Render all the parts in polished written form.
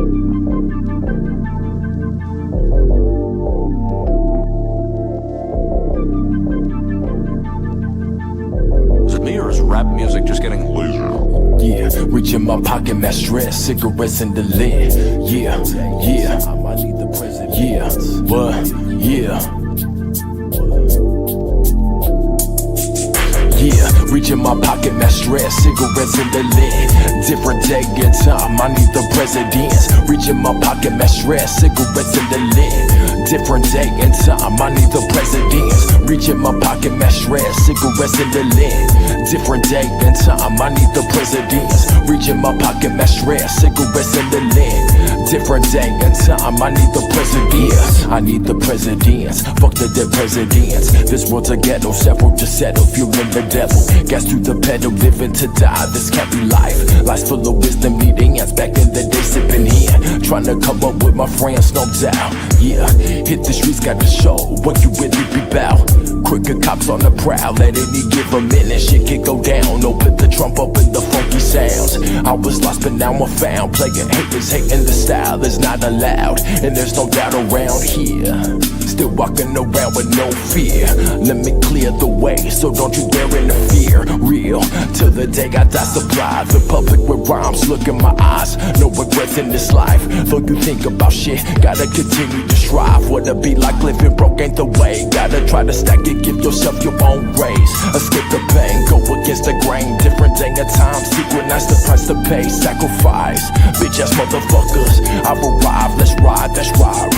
Is it me or is rap music just getting laser? Yeah, reach in my pocket, mass stress, cigarettes in the lid. Yeah, yeah, yeah, what? Yeah. Yeah, reach in my pocket, mass stress, cigarettes in the lid. Different day and time, I need the presidents. Reach in my pocket, mass stress, cigarettes in the lid. Different day and time, I need the presidents. Reach in my pocket, mass stress, cigarettes in the lid. Different day and time, I need the presidents. Reach in my pocket, mass stress, cigarettes in the lid. Different day and time, I need the presidents. I need the presidents, fuck the dead presidents. This world's a ghetto, several to settle, fueling the devil. Gas to the pedal, living to die, this can't be life. Life's full of wisdom, needing ants back in the day, sipping here. Trying to come up with my friends, no doubt. Yeah, hit the streets, gotta show what you really be bout. Crooked cops on the prowl, at any given minute, shit can go down. No, put the trump up in the funky sounds. I was lost, but now I'm found. Playing haters, hating the style is not allowed, and there's no doubt around here. Still walking around with no fear. Let me clear the way, so don't you dare interfere. Real, till the day I die supplied. The public with rhymes, look in my eyes. No regrets in this life. Though you think about shit, gotta continue to strive. Wanna be like living broke ain't the way. Gotta try to stack it, give yourself your own raise. Escape the pain, go against the grain. Different day and time, synchronize the price to pay. Sacrifice, bitch ass motherfuckers. I've arrived, let's ride, that's ride.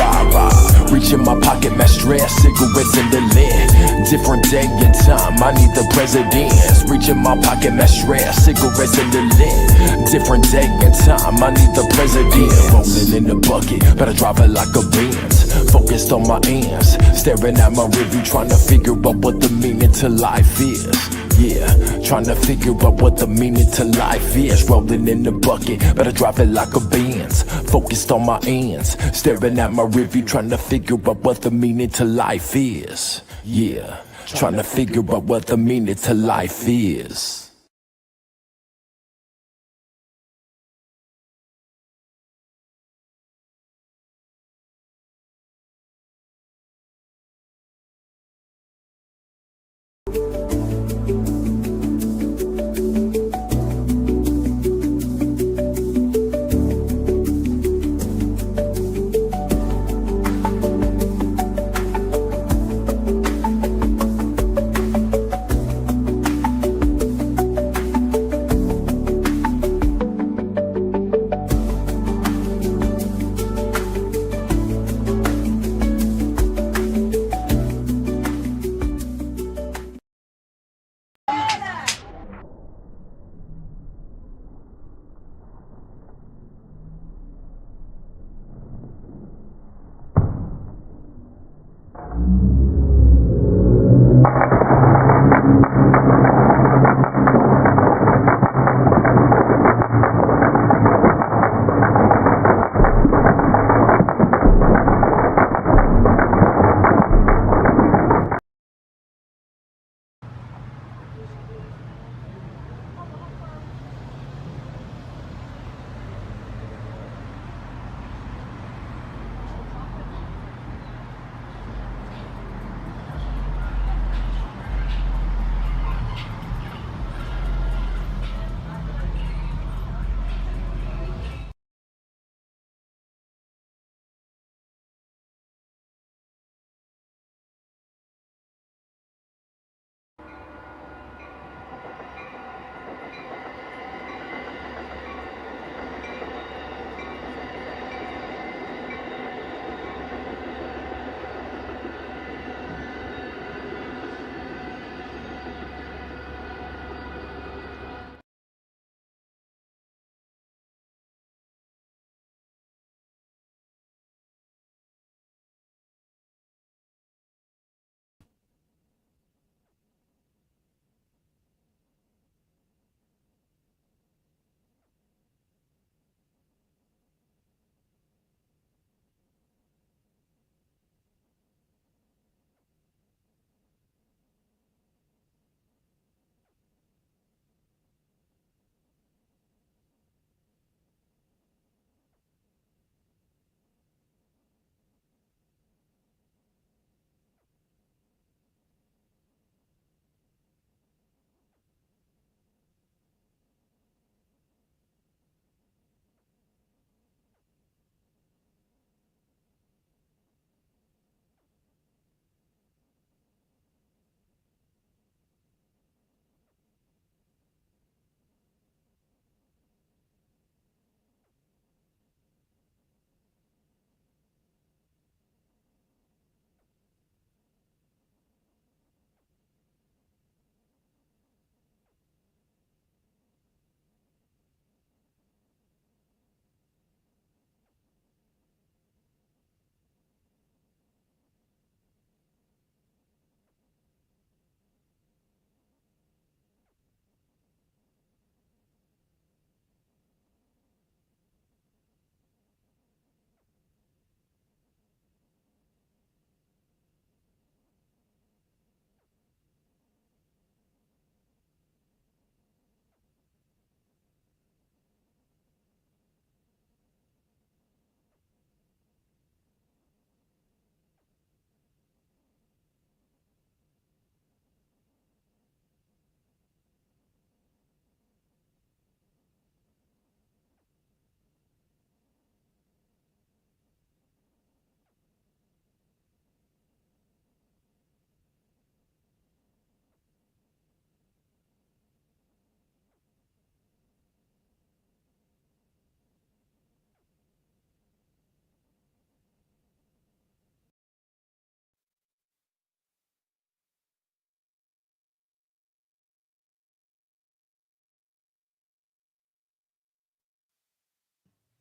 Reach in my pocket, mass stress, cigarettes in the lid. Different day and time, I need the presidents. Reach in my pocket, mass stress, cigarettes in the lid. Different day and time, I need the presidents. Rolling in the bucket, but I drive it like a Benz. Focused on my ends, staring at my review, trying to figure out what the meaning to life is. Yeah, trying to figure out what the meaning to life is. Rolling in the bucket, but I drive it like a Benz. Focused on my ends, staring at my review, trying to figure out what the meaning to life is. Yeah, trying to figure out what the meaning to life is.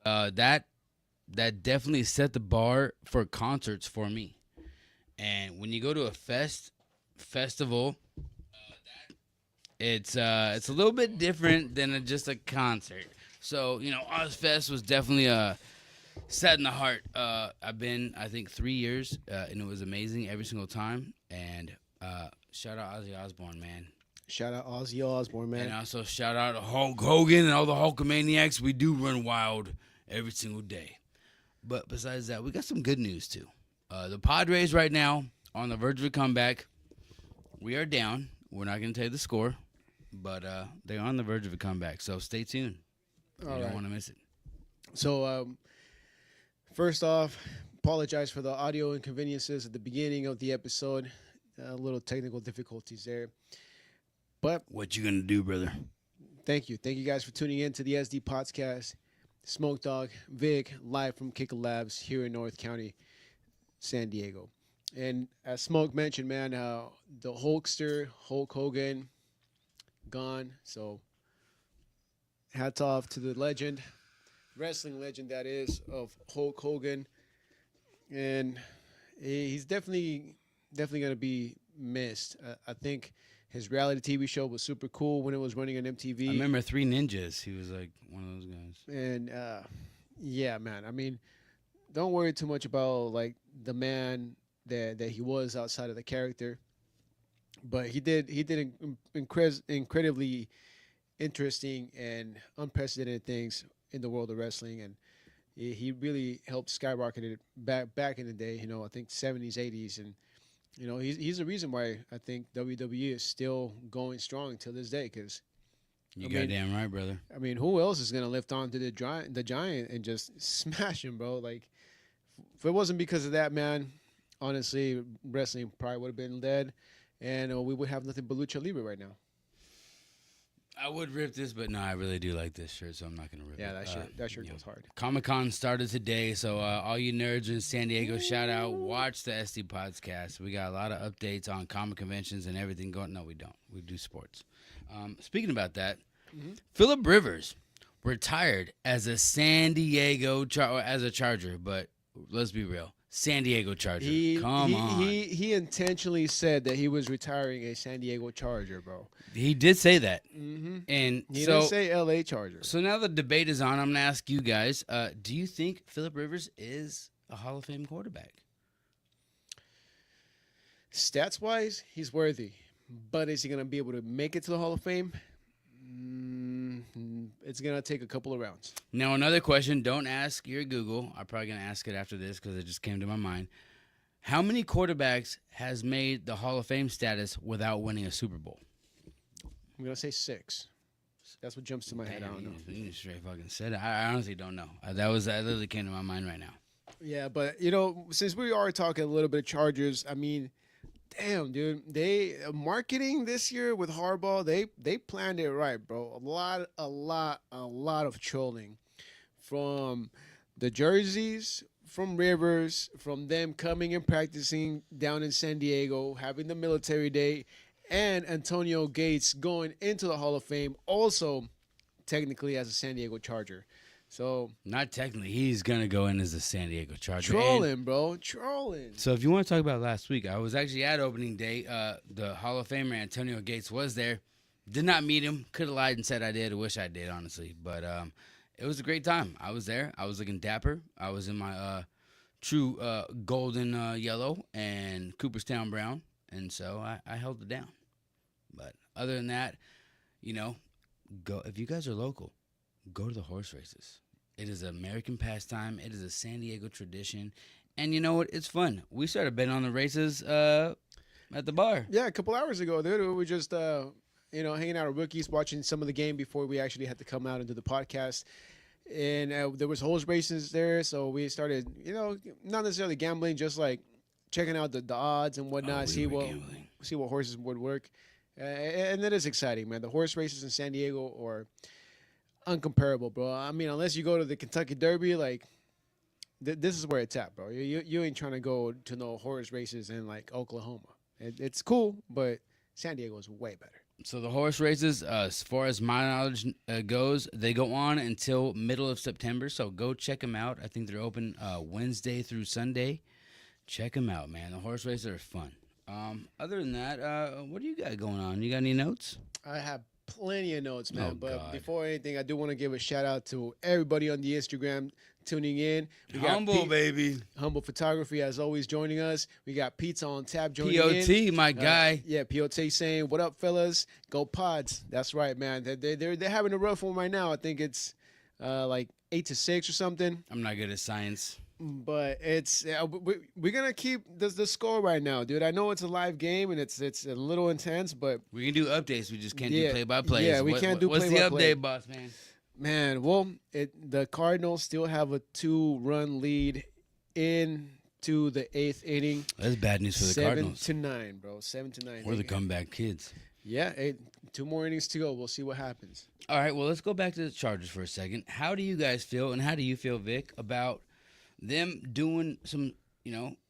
That definitely set the bar for concerts for me. And when you go to a festival, it's a little bit different than just a concert. So Ozfest was definitely set in the heart. I've been, I think, 3 years, and it was amazing every single time. And shout out Ozzy Osbourne, man. Shout out Ozzy Osbourne, man. And also shout out to Hulk Hogan and all the Hulkamaniacs. We do run wild every single day. But besides that, we got some good news too. The Padres right now on the verge of a comeback. We are down. We're not going to tell you the score, but they're on the verge of a comeback. So stay tuned. You don't want to miss it. So, first off, apologize for the audio inconveniences at the beginning of the episode. A little technical difficulties there. But what you going to do, brother? Thank you guys for tuning in to the SD Podcast. Smoke Dog, Vic, live from Kicker Labs here in North County, San Diego. And as Smoke mentioned, man, the Hulkster, Hulk Hogan, gone. So hats off to the legend, wrestling legend that is, of Hulk Hogan. And he's definitely going to be missed. I think his reality TV show was super cool when it was running on MTV. I remember Three Ninjas. He was like one of those guys. And yeah, man. I mean, don't worry too much about like the man that he was outside of the character. But he did incredibly interesting and unprecedented things in the world of wrestling, and he really helped skyrocket it back in the day. I think 70s, 80s, and he's the reason why I think WWE is still going strong till this day. Because you goddamn right, brother. I mean, who else is gonna lift on to the giant and just smash him, bro? Like, if it wasn't because of that, man, honestly, wrestling probably would have been dead, and we would have nothing but lucha libre right now. I would rip this, but no, I really do like this shirt, so I'm not gonna rip it. Yeah, that shirt goes hard. Comic-Con started today, so all you nerds in San Diego, shout out, watch the SD Podcast. We got a lot of updates on comic conventions and everything going. No, we don't. We do sports. Speaking about that, Phillip Rivers retired as a San Diego as a Charger, but let's be real. San Diego Charger. Come on. He intentionally said that he was retiring a San Diego Charger, bro. He did say that. Mm-hmm. And he didn't say L.A. Charger. So now the debate is on. I'm going to ask you guys, do you think Phillip Rivers is a Hall of Fame quarterback? Stats-wise, he's worthy. But is he going to be able to make it to the Hall of Fame? It's going to take a couple of rounds. Now, another question. Don't ask your Google. I'm probably going to ask it after this because it just came to my mind. How many quarterbacks has made the Hall of Fame status without winning a Super Bowl? I'm going to say 6. That's what jumps to my head. I don't know. You straight fucking said it. I honestly don't know. That literally came to my mind right now. Yeah, but, since we are talking a little bit of Chargers, I mean, damn, dude, they marketing this year with Harbaugh, they planned it right, bro. A lot of trolling from the jerseys, from Rivers, from them coming and practicing down in San Diego, having the military day, and Antonio Gates going into the Hall of Fame, also technically as a San Diego Charger. So not technically, he's gonna go in as a San Diego Charger. Trolling, bro, trolling. So if you want to talk about last week, I was actually at opening day. The Hall of Famer Antonio Gates was there. Did not meet him. Could have lied and said I did. I wish I did, honestly. But it was a great time. I was there. I was looking dapper. I was in my true golden yellow and Cooperstown brown, and so I held it down. But other than that, go if you guys are local, go to the horse races. It is an American pastime. It is a San Diego tradition. And you know what? It's fun. We started betting on the races at the bar. Yeah, a couple hours ago, dude. We were just, hanging out with rookies, watching some of the game before we actually had to come out and do the podcast. And there was horse races there, so we started, not necessarily gambling, just like checking out the odds and whatnot, see what horses would work. And that is exciting, man. The horse races in San Diego are uncomparable, bro. I mean, unless you go to the Kentucky Derby, like this is where it's at, bro. You ain't trying to go to no horse races in like Oklahoma. It's cool, but San Diego is way better. So the horse races, as far as my knowledge goes, they go on until middle of September. So go check them out. I think they're open Wednesday through Sunday. Check them out, man. The horse races are fun. Other than that, what do you got going on? You got any notes? I have plenty of notes, man. Oh, but God. before anything, I do want to give a shout out to everybody on the Instagram tuning in. We got Humble, baby. Humble Photography, as always, joining us. We got Pizza on Tap joining POT, in. my guy. Yeah, POT saying, "What up, fellas? Go Pods." That's right, man. They're having a rough one right now. I think it's like 8-6 or something. I'm not good at science. But it's we're gonna keep the score right now, dude. I know it's a live game and it's a little intense, but We can do updates. We just can't Yeah, do play-by-plays. yeah, we can't do What's the play-by-play. update, boss man? man, well, the Cardinals still have a 2-run lead into the 8th inning. That's bad news for the Cardinals. 7-9, bro. 7-9. We're the comeback kids. Yeah, 2 more innings to go. We'll see what happens. All right, well, let's go back to the Chargers for a second. How do you guys feel, and how do you feel, Vic, about them doing some,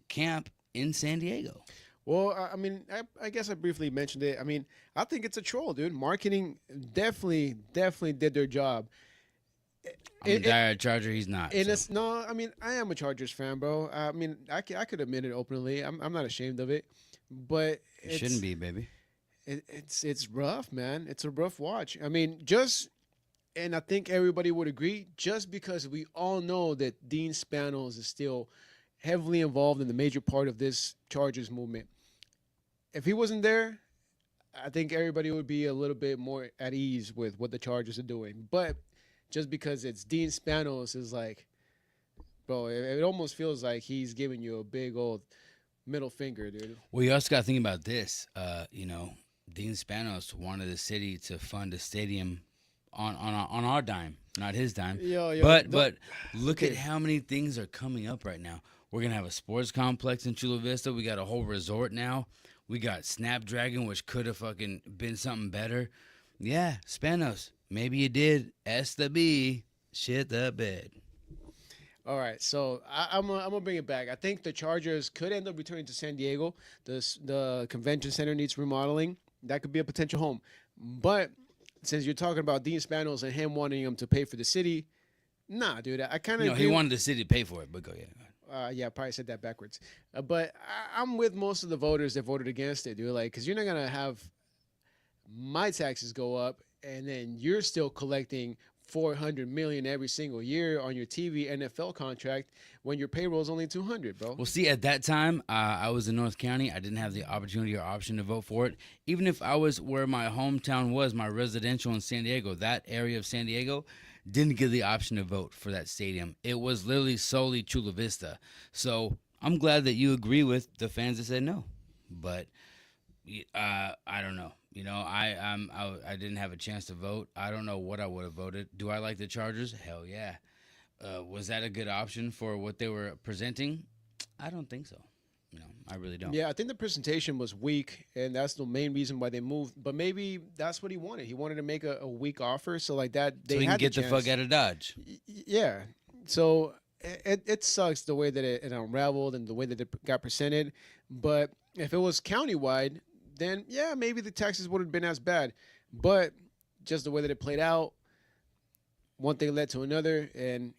camp in San Diego? Well, I mean, I guess I briefly mentioned it. I mean, I think it's a troll, dude. Marketing definitely did their job. I'm a diehard Charger. He's not. And so. it's no, I mean, I am a Chargers fan, bro. I mean, I could admit it openly. I'm not ashamed of it, but It shouldn't be, baby. It's rough, man. It's a rough watch. I mean, and I think everybody would agree, just because we all know that Dean Spanos is still heavily involved in the major part of this Chargers movement. If he wasn't there, I think everybody would be a little bit more at ease with what the Chargers are doing. But just because it's Dean Spanos is like, bro, it almost feels like he's giving you a big old middle finger, dude. Well, you also got to think about this. Dean Spanos wanted the city to fund a stadium on our dime, not his dime. But look at how many things are coming up right now. We're gonna have a sports complex in Chula Vista. We got a whole resort now. We got Snapdragon, which could have fucking been something better. Yeah, Spanos, maybe you did S the B, shit the bed. All right, so I'm gonna bring it back. I think the Chargers could end up returning to San Diego. The convention center needs remodeling. That could be a potential home. But since you're talking about Dean Spanos and him wanting him to pay for the city, nah, dude. I kind of No, he wanted the city to pay for it, but go ahead. yeah, I probably said that backwards. But I'm with most of the voters that voted against it, dude. Like, because you're not gonna have my taxes go up, and then you're still collecting $400 million every single year on your TV NFL contract when your payroll is only $200, bro. Well, see, at that time, I was in North County. I didn't have the opportunity or option to vote for it. Even if I was where my hometown was, my residential in San Diego, that area of San Diego, didn't get the option to vote for that stadium. It was literally solely Chula Vista. So I'm glad that you agree with the fans that said no. But I don't know. I didn't have a chance to vote. I don't know what I would have voted. Do I like the Chargers? Hell yeah. Was that a good option for what they were presenting? I don't think so. I really don't. Yeah, I think the presentation was weak, and that's the main reason why they moved. But maybe that's what he wanted. He wanted to make a weak offer, so like that they So he had can get the chance. fuck out of Dodge. Yeah. So it sucks the way that it unraveled and the way that it got presented. But if it was countywide, then yeah, maybe the taxes would have been as bad. But just the way that it played out, one thing led to another, and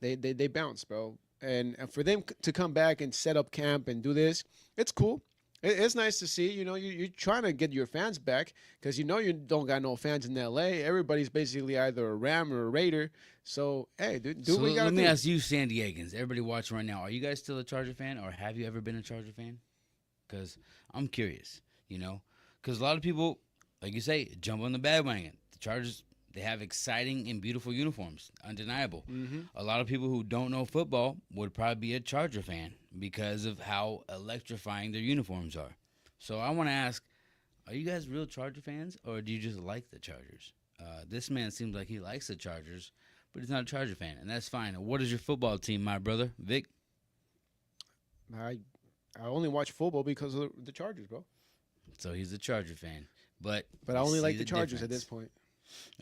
they bounced, bro. And for them to come back and set up camp and do this, it's cool. It's nice to see. You're trying to get your fans back because you don't got no fans in L.A. Everybody's basically either a Ram or a Raider. So hey, dude, do So what you gotta let me do. ask you, San Diegans, everybody watching right now, are you guys still a Charger fan, or have you ever been a Charger fan? Because I'm curious, because a lot of people, like you say, jump on the bandwagon. The Chargers, they have exciting and beautiful uniforms, undeniable. Mm-hmm. A lot of people who don't know football would probably be a Charger fan because of how electrifying their uniforms are. So I want to ask, are you guys real Charger fans, or do you just like the Chargers? This man seems like he likes the Chargers, but he's not a Charger fan, and that's fine. What is your football team, my brother? Vic? I only watch football because of the Chargers, bro. So he's a Charger fan. But I you only see like the Chargers at difference. this point.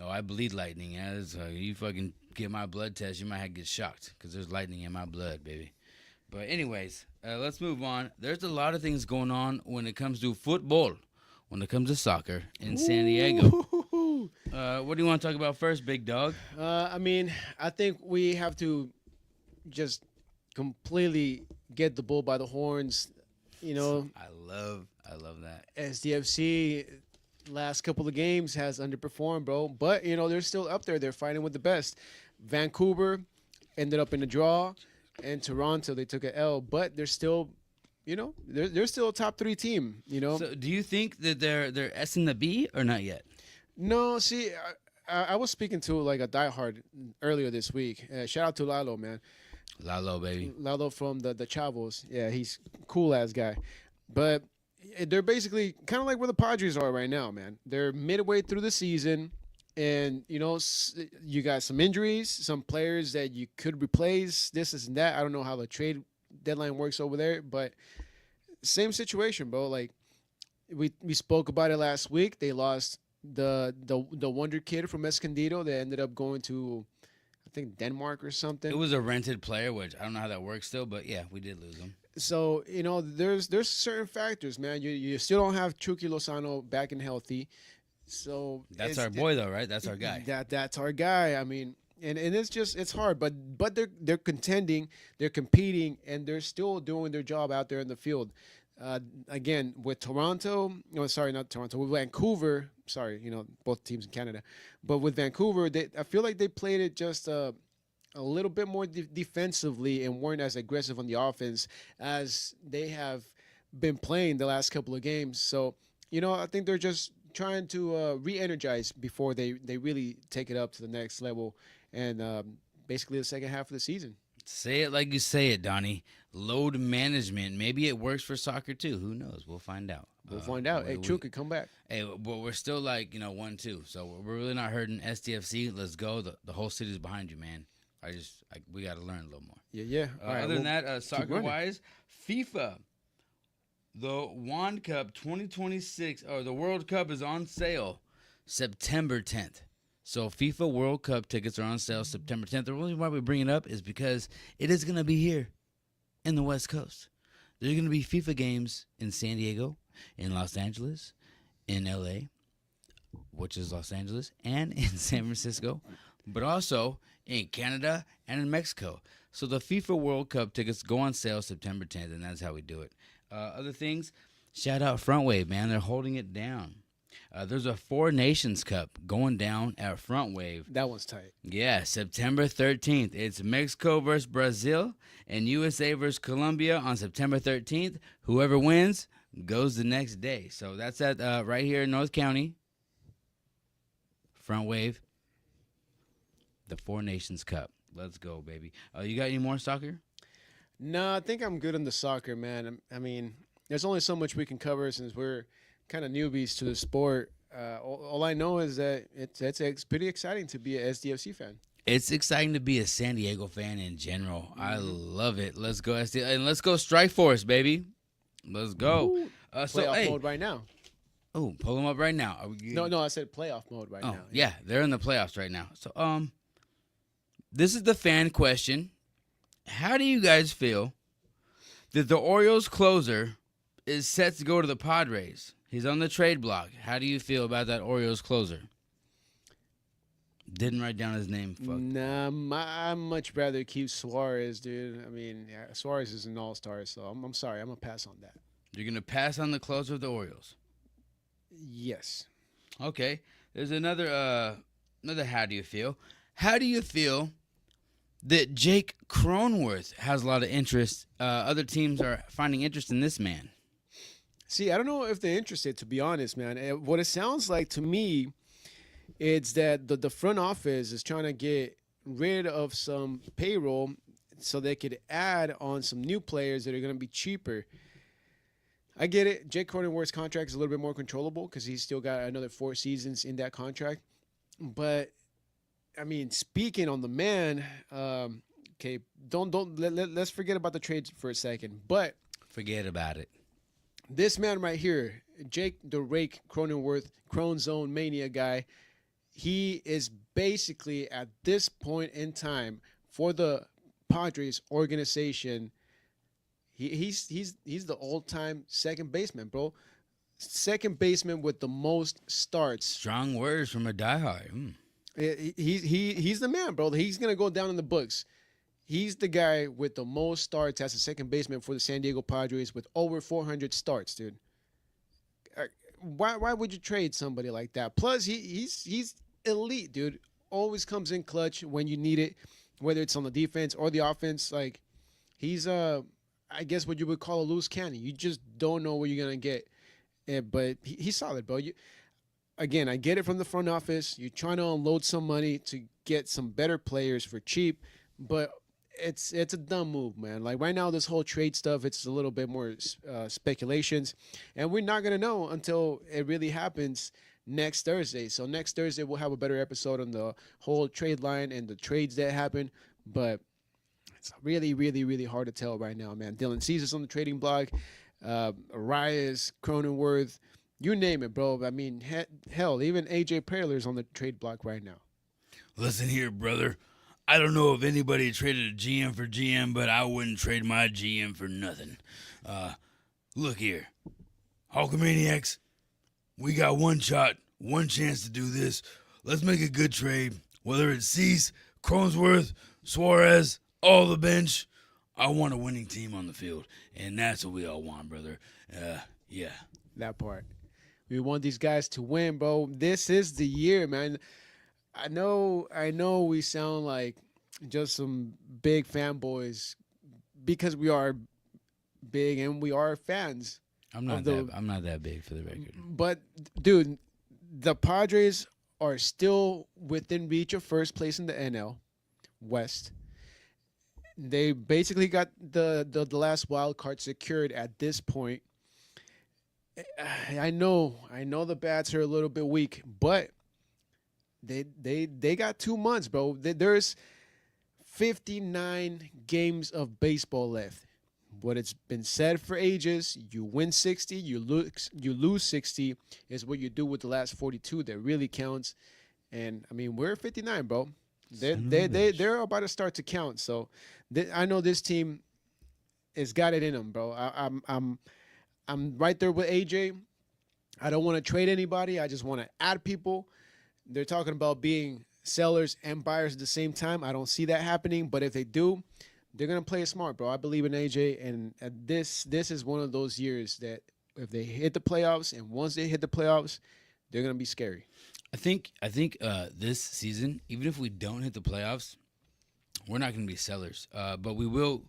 Oh, I bleed lightning. Yeah, you fucking get my blood test, you might get shocked because there's lightning in my blood, baby. But anyways, let's move on. There's a lot of things going on when it comes to football. when it comes to soccer in San Diego. What do you want to talk about first, big dog? I mean, I think we have to just completely get the bull by the horns. You know, I love that. SDFC last couple of games has underperformed, bro. But you know, they're still up there. They're fighting with the best. Vancouver ended up in a draw, and Toronto they took an L, but they're still, you know, they're still a top 3 team. You know. So, do you think that they're S in the B or not yet? No, see, I was speaking to like a diehard earlier this week. Shout out to Lalo, man. Lalo, baby. Lalo from the Chavos. Yeah, he's cool ass guy. But they're basically kind of like where the Padres are right now, man. They're midway through the season, and you know you got some injuries, some players that you could replace. This and that. I don't know how the trade deadline works over there, but same situation, bro. Like we spoke about it last week. They lost the wonder kid from Escondido that ended up going to, I think, Denmark or something. It was a rented player, which I don't know how that works still, but yeah, we did lose him. So you know, there's certain factors, man. You still don't have Chucky Lozano back and healthy. So that's our boy, though, right? That's our guy. That's our guy. I mean, and it's hard, but they're contending, they're competing, and they're still doing their job out there in the field. Again, with Toronto, no, sorry, not Toronto, with Vancouver. Sorry, you know, both teams in Canada, but with Vancouver, I feel like they played it just a little bit more defensively and weren't as aggressive on the offense as they have been playing the last couple of games. So, you know, I think they're just trying to re-energize before they really take it up to the next level and basically the second half of the season. Say it like you say it, Donnie. Load management. Maybe it works for soccer too. Who knows? We'll find out. We'll find out. Hey, True could come back. Hey, but we're still like, 1-2. So we're really not hurting SDFC. Let's go. The whole city's behind you, man. We got to learn a little more. Yeah. All right, other than that, soccer-wise, FIFA, the Wand Cup 2026, or the World Cup is on sale September 10th. So FIFA World Cup tickets are on sale September 10th. The reason why we bring it up is because it is going to be here in the West Coast. There's going to be FIFA games in San Diego, in Los Angeles, in LA, which is Los Angeles, and in San Francisco, but also in Canada and in Mexico. So the FIFA World Cup tickets go on sale September 10th, and that's how we do it. Other things, shout out Front Wave, man. They're holding it down. There's a Four Nations Cup going down at Front Wave. That one's tight. Yeah, September 13th. It's Mexico versus Brazil and USA versus Colombia on September 13th. Whoever wins goes the next day. So that's at right here in North County. Front Wave. The Four Nations Cup. Let's go, baby. You got any more soccer? No, I think I'm good on the soccer, man. I mean, there's only so much we can cover since we're kind of newbies to the sport. All I know is that it's pretty exciting to be a SDFC fan. It's exciting to be a San Diego fan in general. I love it. Let's go SDFC, and let's go Strike Force, baby. Let's go. Playoff mode right now. Oh, pull them up right now. No, I said playoff mode right now. Yeah, they're in the playoffs right now. So, this is the fan question. How do you guys feel that the Orioles closer is set to go to the Padres? He's on the trade block. How do you feel about that Orioles closer? Didn't write down his name. Fuck. Nah, I'd much rather keep Suarez, dude. I mean, Suarez is an all-star, so I'm sorry. I'm going to pass on that. You're going to pass on the closer of the Orioles? Yes. Okay. There's another how do you feel? How do you feel that Jake Cronenworth has a lot of interest? Other teams are finding interest in this man. See, I don't know if they're interested, to be honest, man. What it sounds like to me, it's that the front office is trying to get rid of some payroll so they could add on some new players that are going to be cheaper. I get it. Jake Cronenworth's contract is a little bit more controllable because he's still got another 4 seasons in that contract. But, I mean, speaking on the man, okay, let's forget about the trades for a second. But forget about it. This man right here, Jake the Rake Cronenworth, Crone Zone Mania guy, he is basically at this point in time for the Padres organization. He's the all-time second baseman, bro. second baseman with the most starts. Strong words from a diehard. He's the man, bro. He's gonna go down in the books. He's the guy with the most starts as a second baseman for the San Diego Padres with over 400 starts, dude. Why would you trade somebody like that? Plus, he's elite, dude. Always comes in clutch when you need it, whether it's on the defense or the offense. Like he's I guess what you would call a loose cannon. You just don't know what you're gonna get. But he's solid, bro. Again, I get it from the front office. You're trying to unload some money to get some better players for cheap, but it's a dumb move, man. Like right now, this whole trade stuff, it's a little bit more speculations, and we're not gonna know until it really happens next Thursday. So next Thursday, we'll have a better episode on the whole trade line and the trades that happen. But it's really, really, really hard to tell right now, man. Dylan Caesar's on the trading block, Arias, Cronenworth. You name it, bro. I mean, hell, even AJ Preylor's on the trade block right now. Listen here, brother. I don't know if anybody traded a GM for GM, but I wouldn't trade my GM for nothing. Look here. Hulkamaniacs, we got one shot, one chance to do this. Let's make a good trade. Whether it's Cease, Cronenworth, Suarez, all the bench, I want a winning team on the field. And that's what we all want, brother. Yeah. That part. We want these guys to win, bro. This is the year, man. I know we sound like just some big fanboys because we are big and we are fans. I'm not that big for the record. But dude, the Padres are still within reach of first place in the NL West. They basically got the last wild card secured at this point. I know the bats are a little bit weak, but they got 2 months, bro. There's 59 games of baseball left. What it's been said for ages, you win 60, you lose 60 is what you do with the last 42 that really counts. And I mean, we're at 59, bro. They're about to start to count. So I know this team has got it in them, bro. I'm right there with AJ. I don't want to trade anybody. I just want to add people. They're talking about being sellers and buyers at the same time. I don't see that happening, but if they do, they're going to play it smart, bro. I believe in AJ, and this is one of those years that if they hit the playoffs, and once they hit the playoffs, they're going to be scary. I think this season, even if we don't hit the playoffs, we're not going to be sellers. But we will.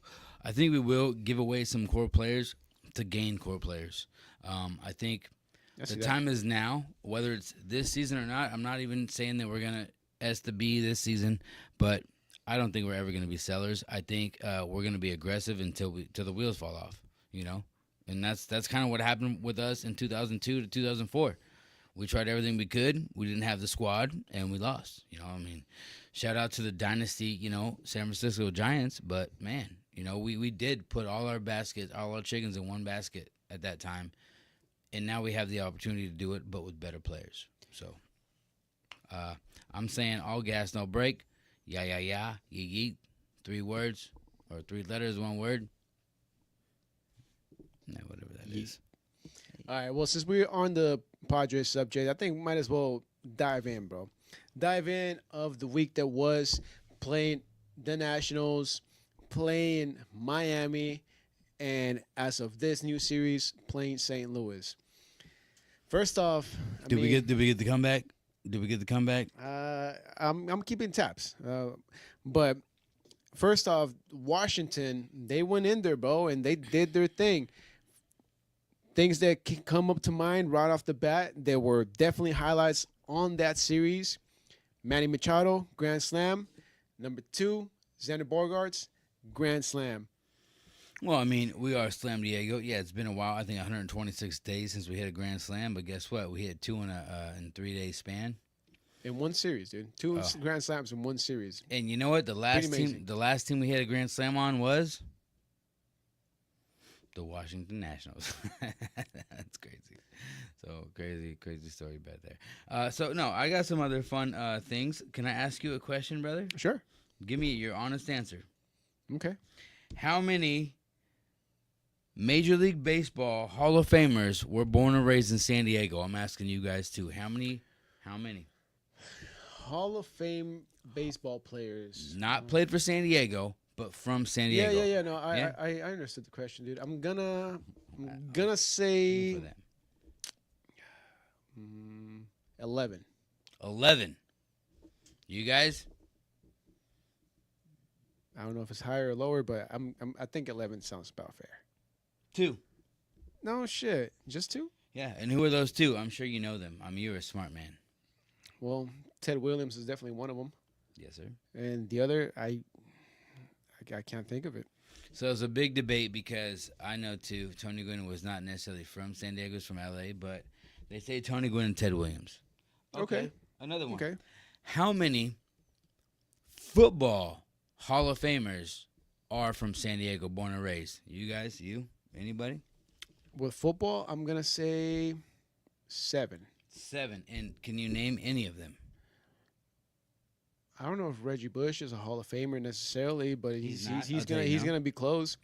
I think we will give away some core players to gain core players. I think the time is now, whether it's this season or not. I'm not even saying that we're going to S to B this season, but I don't think we're ever going to be sellers. I think we're going to be aggressive until the wheels fall off, you know? And that's kind of what happened with us in 2002 to 2004. We tried everything we could. We didn't have the squad, and we lost. You know, I mean, shout out to the dynasty, you know, San Francisco Giants. But, man, you know, we did put all our chickens in one basket at that time. And now we have the opportunity to do it, but with better players. So, I'm saying all gas, no break. Yeah, yeet. 3 words or 3 letters, 1 word. Yeah, whatever that is. All right, well, since we're on the Padres subject, I think we might as well dive in, bro. Dive in of the week that was, playing the Nationals, playing Miami, and as of this new series, playing St. Louis. First off, Did we get the comeback? Did we get the comeback? I'm keeping tabs. But first off, Washington, they went in there, bro, and they did their thing. Things that can come up to mind right off the bat, there were definitely highlights on that series. Manny Machado, grand slam. Number 2, Xander Bogaerts, grand slam. Well, I mean, we are Slam Diego. Yeah, it's been a while. I think 126 days since we hit a grand slam. But guess what? We hit 2 in 3 day span. In one series, dude. 2 grand slams in one series. And you know what? The last team we had a grand slam on was the Washington Nationals. That's crazy. So crazy story back there. So no, I got some other fun things. Can I ask you a question, brother? Major League Baseball Hall of Famers were born and raised in San Diego. I'm asking you guys too. How many? Hall of Fame baseball players. Not played for San Diego, but from San Diego. Yeah. No, Yeah? I understood the question, dude. I'm gonna Go say for that. 11. 11. You guys? I don't know if it's higher or lower, but I think 11 sounds about fair. 2. No shit, just 2. Yeah, and who are those 2? I'm sure you know them. I mean, you're a smart man. Well, Ted Williams is definitely one of them, Yes, sir. and the other I can't think of it. So it's a big debate because I know too. Tony Gwynn was not necessarily from San Diego; he's from L.A. But they say Tony Gwynn and Ted Williams. Okay. Another one. Okay. How many football Hall of Famers are from San Diego, born and raised? You guys? You? Anybody? With football, I'm gonna say 7. 7. And can you name any of them? I don't know if Reggie Bush is a Hall of Famer necessarily, but He's not. he's I'll tell gonna you now. gonna be close.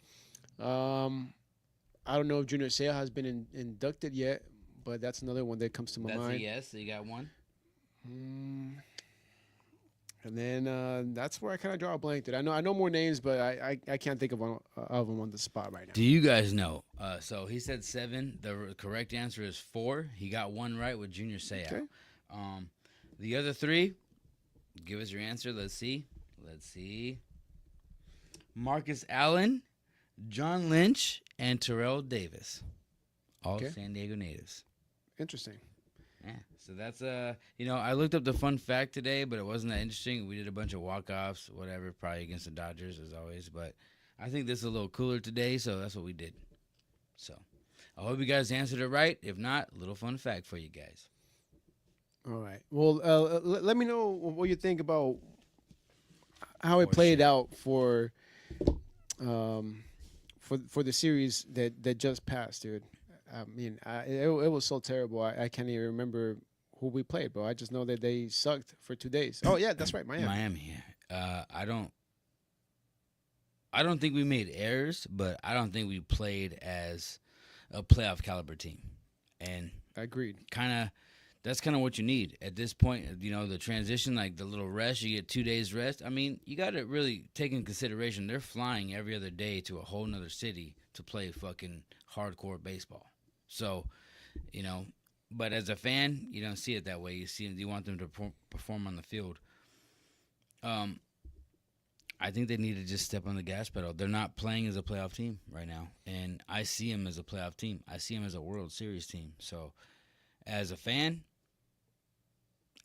I don't know if Junior Seau has been inducted yet, but that's another one that comes to my That's mind. a yes. So you got one. And then that's where I kind of draw a blank. Dude. I know more names, but I can't think of them on the spot right now. Do you guys know? So he said 7. The correct answer is 4. He got one right with Junior Seau. Okay. The other 3, give us your answer. Let's see. Marcus Allen, John Lynch, and Terrell Davis. All Okay. San Diego natives. Interesting. Yeah. So that's I looked up the fun fact today, but it wasn't that interesting. We did a bunch of walk-offs, whatever, probably against the Dodgers as always. But I think this is a little cooler today, so that's what we did. So I hope you guys answered it right. If not, a little fun fact for you guys. All right. Well, let me know what you think about how it For played sure. out for the series that just passed, dude. I mean, it was so terrible. I can't even remember who we played, bro. I just know that they sucked for 2 days. Oh yeah, that's right, Miami. Miami. I don't think we made errors, but I don't think we played as a playoff caliber team. And Agreed. that's kind of what you need at this point. The transition, like the little rest, you get 2 days rest. I mean, you got to really take in consideration they're flying every other day to a whole nother city to play fucking hardcore baseball. So, but as a fan, you don't see it that way. You want them to perform on the field. I think they need to just step on the gas pedal. They're not playing as a playoff team right now, and I see them as a playoff team. I see them as a World Series team. So, as a fan,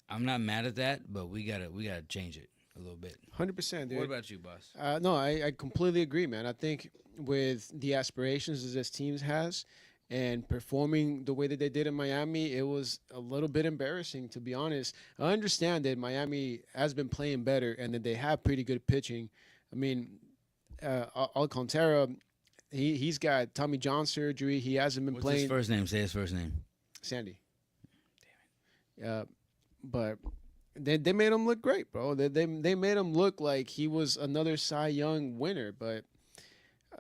I'm not mad at that, but we gotta change it a little bit. 100%, dude. What about you, boss? No, I completely agree, man. I think with the aspirations that this team has and performing the way that they did in Miami, it was a little bit embarrassing, to be honest. I understand that Miami has been playing better and that they have pretty good pitching. I mean, Alcantara, he's got Tommy John surgery. He hasn't been What's playing. his first name? Say his first name. Sandy. But they made him look great, bro. They made him look like he was another Cy Young winner. But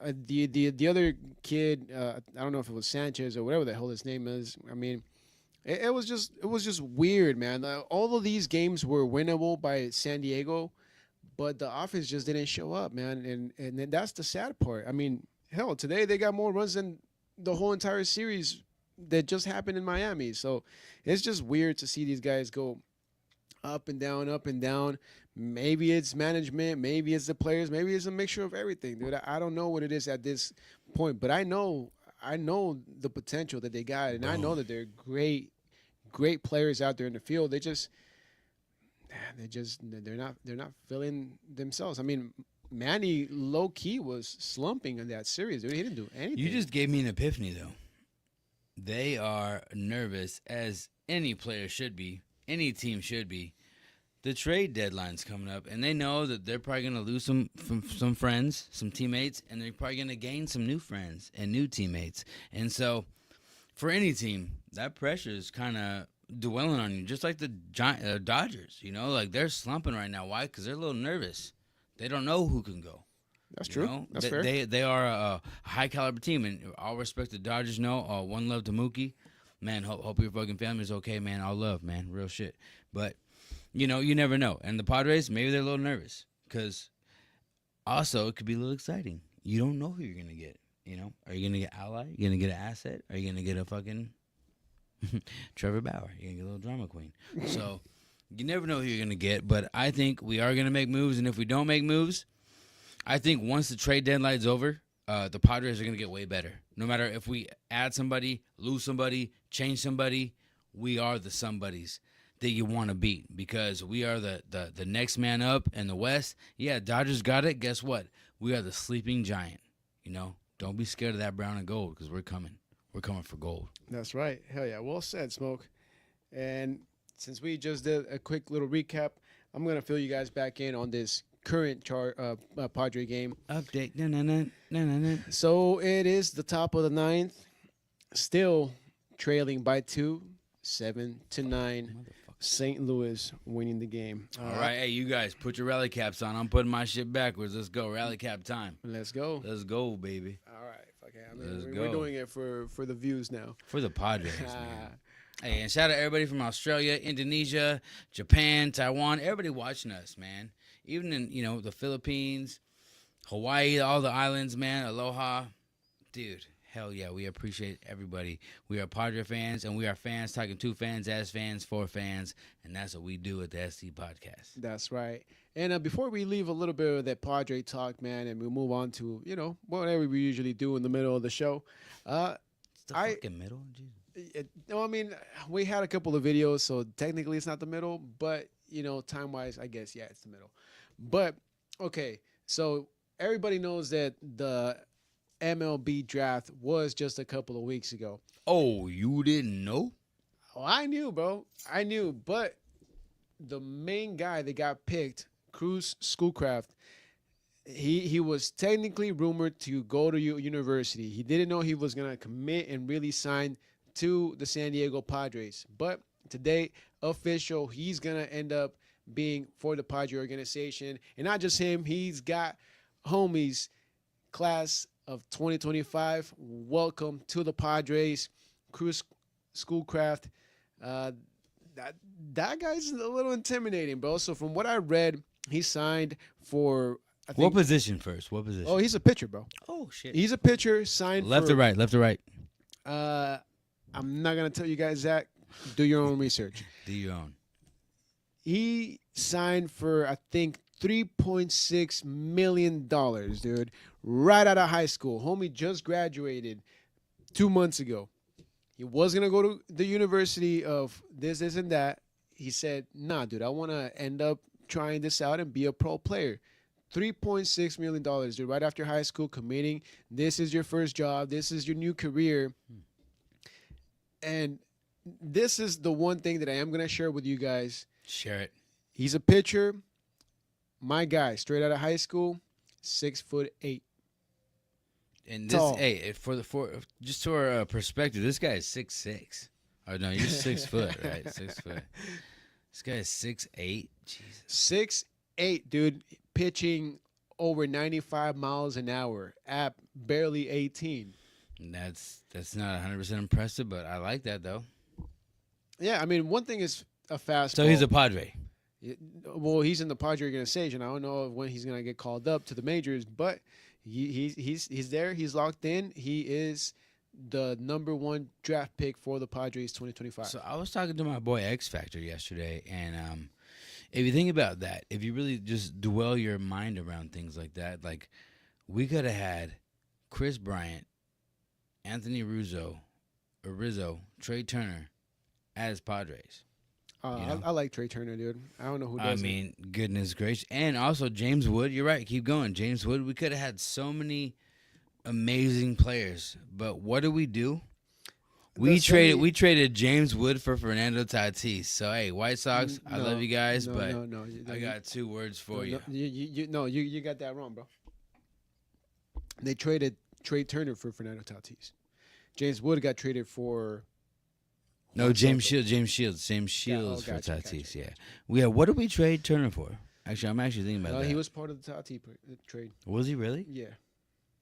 the other kid, I don't know if it was Sanchez or whatever the hell his name is. I mean, it was just weird, man. All of these games were winnable by San Diego, but the offense just didn't show up, man. And that's the sad part. I mean, hell, today they got more runs than the whole entire series that just happened in Miami. So it's just weird to see these guys go up and down, up and down. Maybe it's management, maybe it's the players, maybe it's a mixture of everything, dude. I don't know what it is at this point, but I know the potential that they got, and I know that they're great players out there in the field. They're not feeling themselves. I mean, Manny low key was slumping in that series, dude. He didn't do anything. You just gave me an epiphany, though. They are nervous, as any player should be, any team should be. The trade deadline's coming up, and they know that they're probably going to lose some friends, some teammates, and they're probably going to gain some new friends and new teammates. And so, for any team, that pressure is kind of dwelling on you, just like the Dodgers. Like they're slumping right now. Why? Because they're a little nervous. They don't know who can go. That's You true. know? That's They- fair. They are a high caliber team, and all respect to Dodgers. No, one love to Mookie. Man, hope your fucking family's okay, man. All love, man. Real shit. But you know, you never know. And the Padres, maybe they're a little nervous because also it could be a little exciting. You don't know who you're gonna get. You know, are you gonna get Ally? You gonna get an asset? Are you gonna get a fucking Trevor Bauer? You're gonna get a little drama queen. So you never know who you're gonna get. But I think we are gonna make moves, and if we don't make moves, I think once the trade deadline's over, the Padres are gonna get way better. No matter if we add somebody, lose somebody, change somebody, we are the somebodies that you want to beat because we are the next man up in the West. Yeah, Dodgers got it. Guess what? We are the sleeping giant. You know, don't be scared of that brown and gold because we're coming. We're coming for gold. That's right. Hell yeah. Well said, Smoke. And since we just did a quick little recap, I'm gonna fill you guys back in on this current Padre game. Update. No. So it is the top of the ninth, still trailing by 2, 7-9. St. Louis winning the game. All right, hey, you guys, put your rally caps on. I'm putting my shit backwards. Let's go. Rally cap time. Let's go. Let's go, baby. All right. Okay. Let's We're go. doing it for the views now. For the Padres, man. Hey, and shout out everybody from Australia, Indonesia, Japan, Taiwan, everybody watching us, man. Even in, you know, the Philippines, Hawaii, all the islands, man. Aloha. Dude, hell yeah, we appreciate everybody. We are Padre fans, and we are fans talking to fans, as fans, for fans, and that's what we do at the SC Podcast. That's right. And before we leave a little bit of that Padre talk, man, and we move on to, you know, whatever we usually do in the middle of the show. It's the fucking middle. Jesus. No, I mean, we had a couple of videos, so technically it's not the middle, but, you know, time-wise, I guess, yeah, it's the middle. But, okay, so everybody knows that the MLB draft was just a couple of weeks ago. Oh, you didn't know? Oh, I knew, bro. I knew, but the main guy that got picked, Cruz Schoolcraft, he was technically rumored to go to university. He didn't know he was going to commit and really sign to the San Diego Padres. But today, official, he's going to end up being for the Padre organization. And not just him, he's got homies, class of 2025. Welcome to the Padres, Cruz Schoolcraft. That guy's a little intimidating, bro. So from what I read, he signed for What position first? What position? Oh, he's a pitcher, bro. Oh shit. He's a pitcher signed Left for, or right? Left or right? I'm not gonna tell you guys that. Do your own research. Do your own. He signed for I think $3.6 million, dude. Right out of high school. Homie just graduated 2 months ago. He was gonna go to the university of this, and that. He said, "Nah, dude, I want to end up trying this out and be a pro player." $3.6 million, dude. Right after high school, committing. This is your first job. This is your new career. And this is the one thing that I am gonna share with you guys. Share it. He's a pitcher. My guy, straight out of high school, 6'8". And this, Tall. hey, for just to our perspective, this guy is 6'6". Oh no, you're 6 foot, right? 6 foot. This guy is 6'8". Jesus. 6'8", dude, pitching over 95 miles an hour at barely 18. And that's not 100% impressive, but I like that though. Yeah, I mean, one thing is a fastball. So he's a Padre. Well, he's in the Padre organization. I don't know when he's gonna get called up to the majors, but he's there. He's locked in. He is the #1 draft pick for the Padres 2025. So I was talking to my boy X Factor yesterday, and if you think about that, if you really just dwell your mind around things like that, like we could have had Chris Bryant, Anthony Rizzo, Trey Turner as Padres. You know? I like Trey Turner, dude. I don't know who I does. mean, goodness gracious. And also James Wood. You're right. Keep going. James Wood. We could have had so many amazing players. But what do? We traded James Wood for Fernando Tatis. So, hey, White Sox, I love you guys, but I got 2 words for you. You got that wrong, bro. They traded Trey Turner for Fernando Tatis. James Wood got traded for... No, James Shields for gotcha, Tatis, gotcha. yeah. What did we trade Turner for? Actually, I'm actually thinking about that. He was part of the Tati trade. Was he really? Yeah.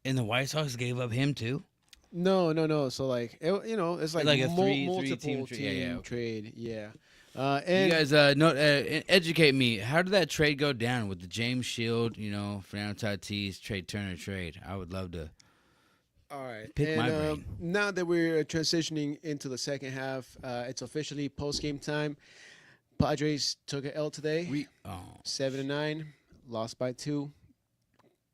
And the White Sox gave up him too. No. So like, it's like, Like a multiple three-team team trade. Yeah, okay. trade. Yeah. You And guys, educate me. How did that trade go down with the James Shield, Fernando Tatis, Trey Turner trade? I would love to. all right. Pick and my brain. now that we're transitioning into the second half, it's officially post game time. Padres took an L today. 7-9, lost by 2.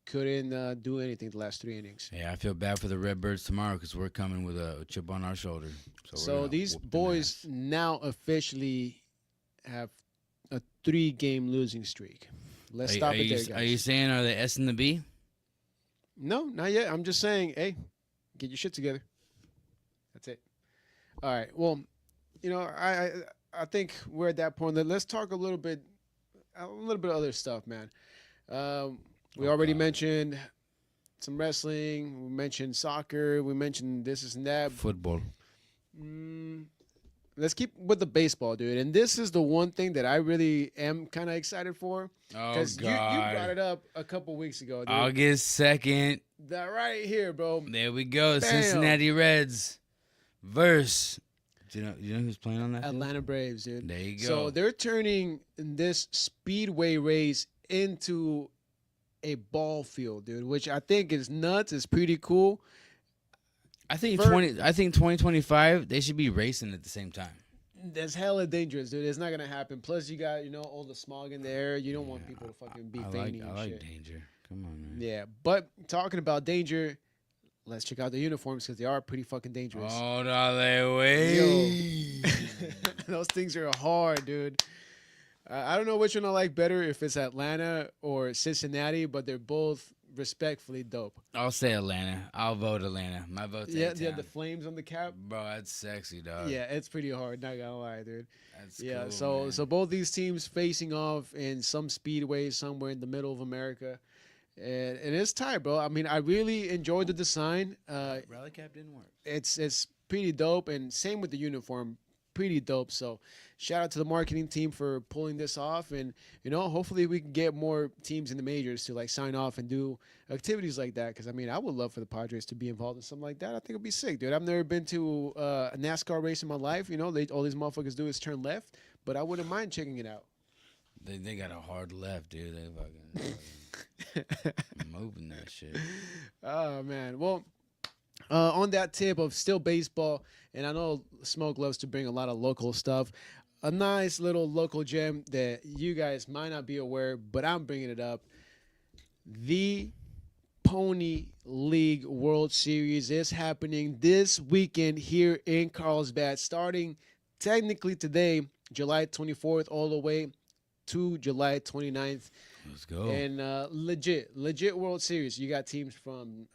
Couldn't do anything the last 3 innings. Yeah, I feel bad for the Redbirds tomorrow because we're coming with a chip on our shoulder. we're So gonna these whoop them boys ass. now officially have a 3-game losing streak. Let's stop it there, guys. Are you saying are they S and the B? No, not yet. I'm just saying, hey, get your shit together. That's it. All right. Well, I think we're at that point. Let's talk a little bit of other stuff, man. We already mentioned some wrestling. We mentioned soccer. We mentioned this and that. Football. Let's keep with the baseball, dude. And this is the one thing that I really am kind of excited for. Oh, Because you God. brought it up a couple weeks ago, dude. August 2nd. That right here, bro. There we go. Bam. Cincinnati Reds versus. Do you know who's playing on that? Atlanta Braves, dude. There you go. So they're turning this speedway race into a ball field, dude, which I think is nuts. It's pretty cool. I think 2025 they should be racing at the same time. That's hella dangerous, dude. It's not gonna happen. Plus, you got all the smog in the air. You don't want people to fucking be fainting I and like shit. danger. Come on, man. Yeah, but talking about danger, let's check out the uniforms because they are pretty fucking dangerous. Oh, dale, way. Those things are hard, dude. I don't know which one I like better, if it's Atlanta or Cincinnati, but they're both respectfully dope. I'll say Atlanta. I'll vote Atlanta. My vote's Yeah, A-Town. the flames on the cap. Bro, that's sexy, dog. Yeah, it's pretty hard. Not gonna lie, dude. That's Yeah, cool, so both these teams facing off in some speedway somewhere in the middle of America, and it's tight, bro. I mean, I really enjoyed the design. Rally cap didn't work. It's pretty dope, and same with the uniform, pretty dope. So shout out to the marketing team for pulling this off, and hopefully we can get more teams in the majors to like sign off and do activities like that, because I mean I would love for the Padres to be involved in something like that. I think it'd be sick, dude. I've never been to a NASCAR race in my life. All these motherfuckers do is turn left, but I wouldn't mind checking it out. They got a hard left, dude. They fucking moving that shit. Oh man. Well, on that tip of still baseball, and I know Smoke loves to bring a lot of local stuff. A nice little local gem that you guys might not be aware, but I'm bringing it up. The Pony League World Series is happening this weekend here in Carlsbad, starting technically today, July 24th, all the way to July 29th. Let's go. And legit World Series. You got teams from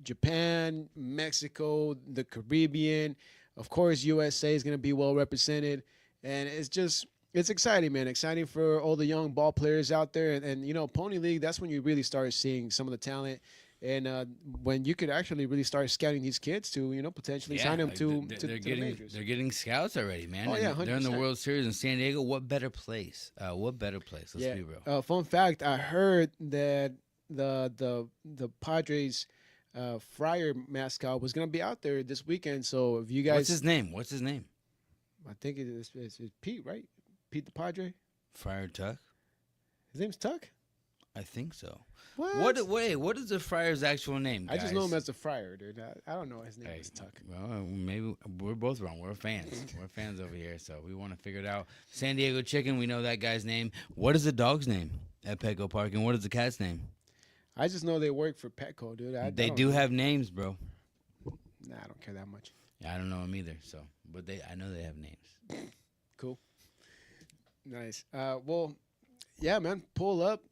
Japan, Mexico, the Caribbean. Of course, USA is going to be well represented. And it's exciting, man. Exciting for all the young ball players out there. And Pony League, that's when you really start seeing some of the talent. And when you could actually really start scouting these kids to, potentially sign them to the majors. They're getting scouts already, man. Oh, yeah, And they're in the 100%. World Series in San Diego. What better place? Let's be real. Fun fact, I heard that the Padres Friar mascot was going to be out there this weekend. So if you guys... What's his name? I think it's Pete, right? Pete the Padre? Friar Tuck? His name's Tuck? I think so. What? What is the Friar's actual name, I guys? just know him as the Friar, dude. I don't know his name is Tuck. Well, maybe we're both wrong. We're fans. We're fans over here, so we want to figure it out. San Diego Chicken, we know that guy's name. What is the dog's name at Petco Park, and what is the cat's name? I just know they work for Petco, dude. They do have names, bro. Nah, I don't care that much. Yeah, I don't know them either. So, but I know they have names. Cool. Nice. Well, yeah, man. Pull up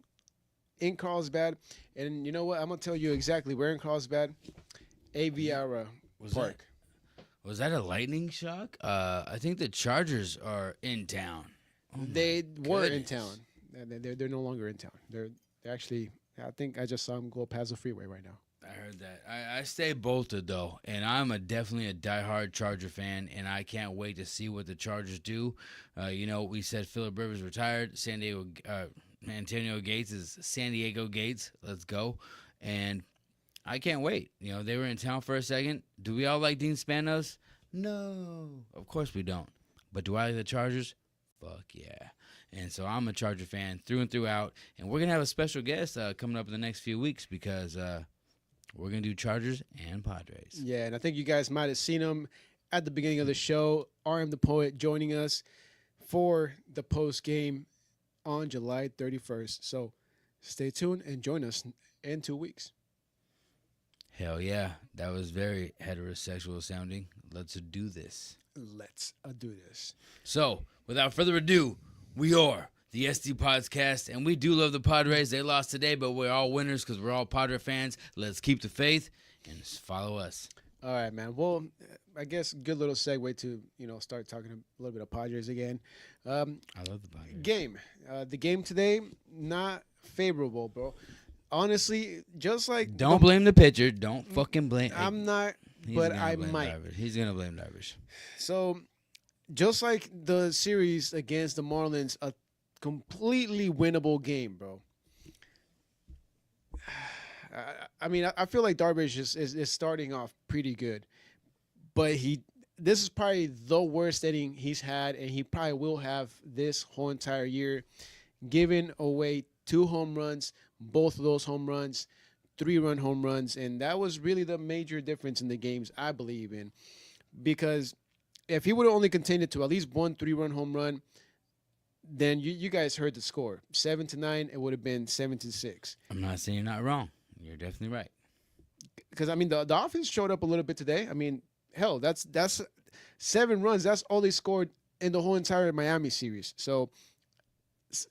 in Carlsbad, and you know what? I'm gonna tell you exactly where in Carlsbad. Aviara Park. Was that a lightning shock? I think the Chargers are in town. Oh They were in goodness. town. They're no longer in town. They're actually. I think I just saw them go past the freeway right now. I heard that. I stay bolted though, and I'm definitely a diehard Charger fan, and I can't wait to see what the Chargers do. We said Phillip Rivers retired. San Diego, Antonio Gates is San Diego Gates. Let's go. And I can't wait. You know, they were in town for a second. Do we all like Dean Spanos? No. Of course we don't. But do I like the Chargers? Fuck yeah. And so I'm a Charger fan through and throughout. And we're going to have a special guest coming up in the next few weeks because we're going to do Chargers and Padres. Yeah, and I think you guys might have seen him at the beginning of the show. RM the Poet joining us for the post game on July 31st. So stay tuned and join us in 2 weeks. Hell yeah. That was very heterosexual sounding. Let's do this. Let's do this. So, without further ado, we are the SD Podcast, and we do love the Padres. They lost today, but we're all winners because we're all Padre fans. Let's keep the faith and just follow us. All right, man. Well, I guess good little segue to, start talking a little bit of Padres again. I love the Padres. Game. The game today, not favorable, bro. Honestly, just like... Don't blame the pitcher. Don't fucking blame... I'm not, but I might. He's going to blame Darvish. So, just like the series against the Marlins, a completely winnable game, bro. I mean, I feel like Darvish is starting off pretty good, but this is probably the worst inning he's had, and he probably will have this whole entire year, giving away 2 home runs, both of those home runs, 3-run home runs, and that was really the major difference in the games, I believe in, because if he would have only continued to at least 1 3-run home run, then you guys heard the score, 7-9. It would have been 7-6. I'm not saying you're not wrong. You're definitely right. Because I mean, the offense showed up a little bit today. I mean, hell, that's 7 runs. That's all they scored in the whole entire Miami series. So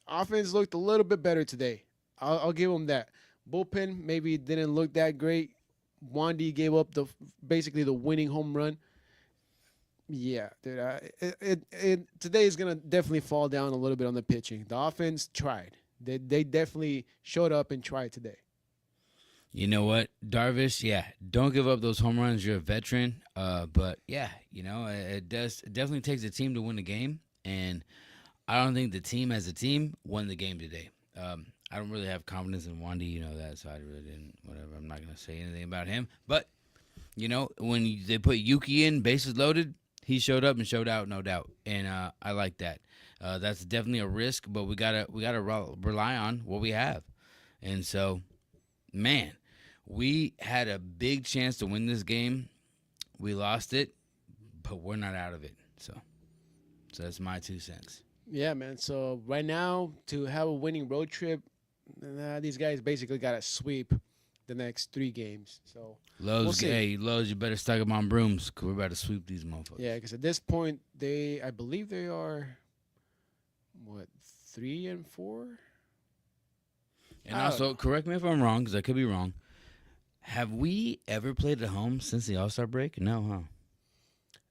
offense looked a little bit better today. I'll give them that. Bullpen maybe didn't look that great. Wandy gave up basically the winning home run. Yeah, dude. Today is gonna definitely fall down a little bit on the pitching. The offense tried. They definitely showed up and tried today. You know what, Darvish? Yeah, don't give up those home runs. You're a veteran. But yeah, it definitely takes a team to win the game, and I don't think the team as a team won the game today. I don't really have confidence in Wandy, you know that, so I really didn't. Whatever. I'm not gonna say anything about him. But when they put Yuki in, bases loaded, he showed up and showed out, no doubt, and I like that. That's definitely a risk, but we gotta rely on what we have, and so, man, we had a big chance to win this game. We lost it, but we're not out of it. So that's my 2 cents. Yeah, man. So right now, to have a winning road trip, these guys basically got to sweep the next 3 games. So Lowe's, you better stock them on brooms because we're about to sweep these motherfuckers. Yeah, because at this point, I believe they are, 3-4? And also, correct me if I'm wrong, because I could be wrong. Have we ever played at home since the All-Star break? No, huh?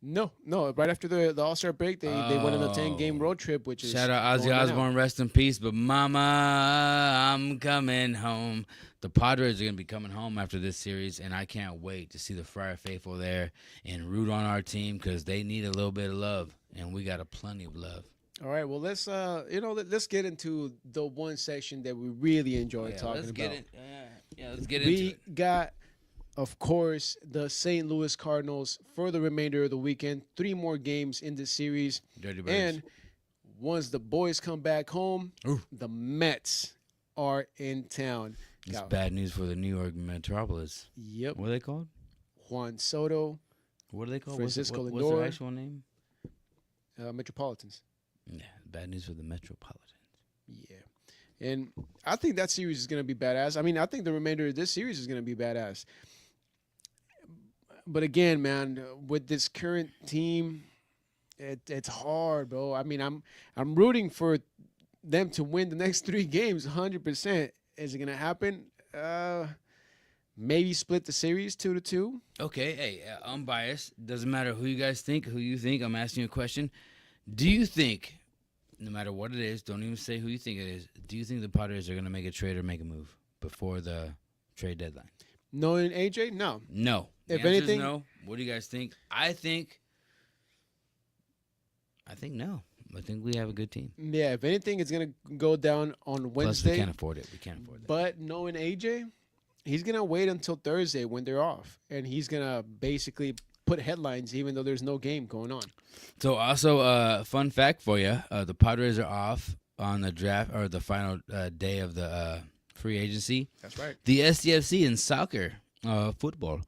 No. Right after the All-Star break, they went on a 10-game road trip, which is... Shout out Ozzy Osbourne, rest in peace. But mama, I'm coming home. The Padres are going to be coming home after this series, and I can't wait to see the Friar Faithful there and root on our team because they need a little bit of love, and we got plenty of love. All right, well, let's get into the one section that we really enjoy talking about. Let's get into it. We got, of course, the St. Louis Cardinals for the remainder of the weekend. 3 more games in this series. Dirty Birds. And once the boys come back home, the Mets are in town. It's bad news for the New York metropolis. Yep. What are they called? Juan Soto. What are they called? Francisco what's Lindor. their actual name? Metropolitans. Yeah, bad news for the Metropolitans. Yeah. And I think that series is going to be badass. I mean, I think the remainder of this series is going to be badass. But again, man, with this current team, it's hard, bro. I mean, I'm rooting for them to win the next 3 games 100%. Is it going to happen? Maybe split the series 2-2. Okay, hey, I'm biased. Doesn't matter who you guys think, who you think. I'm asking you a question. Do you think, no matter what it is, don't even say who you think it is, do you think the Padres are going to make a trade or make a move before the trade deadline? Knowing AJ? No. No. If anything, no. What do you guys think? I think no. I think we have a good team. Yeah, if anything, it's gonna go down on Plus, Wednesday. we can't afford it. We can't afford that. But knowing AJ, he's gonna wait until Thursday when they're off, and he's gonna basically put headlines, even though there's no game going on. So, also, fun fact for you: the Padres are off on the draft or the final day of the free agency. That's right. The SDFC in soccer, football,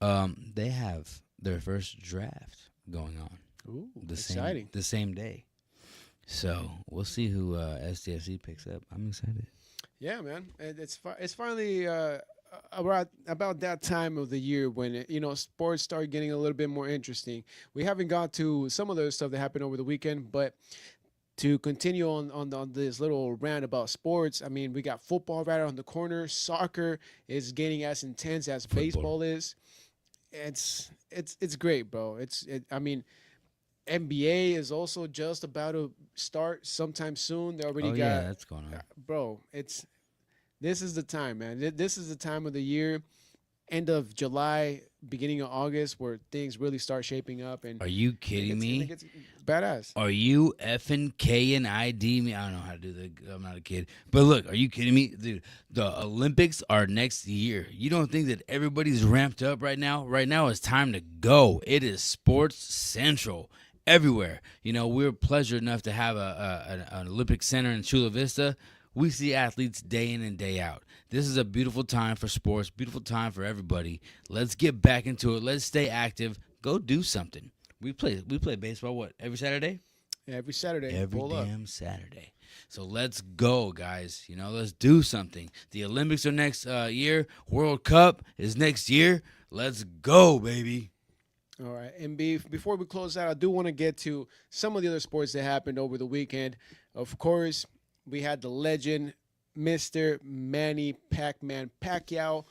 they have their first draft going on. Ooh, Exciting. The same day. So we'll see who SDFC picks up. I'm excited. Yeah, man. It's finally about that time of the year when sports start getting a little bit more interesting. We haven't got to some of the stuff that happened over the weekend, but to continue on this little rant about sports, I mean, we got football right around the corner. Soccer is getting as intense as baseball is. It's great, bro. I mean, NBA is also just about to start sometime soon. They already got that's going on. Bro, this is the time, man. This is the time of the year, end of July, beginning of August, where things really start shaping up. And Are you kidding me? It's badass. Are you effing K and ID me? I don't know how to do that. I'm not a kid. But look, are you kidding me? Dude, the Olympics are next year. You don't think that everybody's ramped up right now? Right now it's time to go. It is Sports Central everywhere. We're pleasured enough to have an Olympic Center in Chula Vista. We see athletes day in and day out. This is a beautiful time for sports, beautiful time for everybody. Let's get back into it. Let's stay active. Go do something. We play baseball, every Saturday? Every Saturday. Every damn Saturday. So let's go, guys. Let's do something. The Olympics are next year. World Cup is next year. Let's go, baby. All right. And before we close out, I do want to get to some of the other sports that happened over the weekend. Of course, we had the legend, Mr. Manny Pac-Man Pacquiao,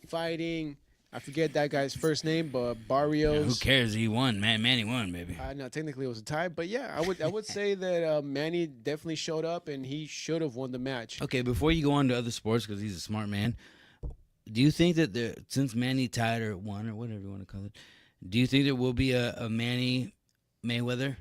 fighting. I forget that guy's first name, but Barrios. Yeah, who cares? He won, man. Manny won, baby. No, technically it was a tie, but yeah, I would say that Manny definitely showed up and he should have won the match. Okay, before you go on to other sports, because he's a smart man, do you think that since Manny tied or won or whatever you want to call it, do you think there will be a Manny Mayweather?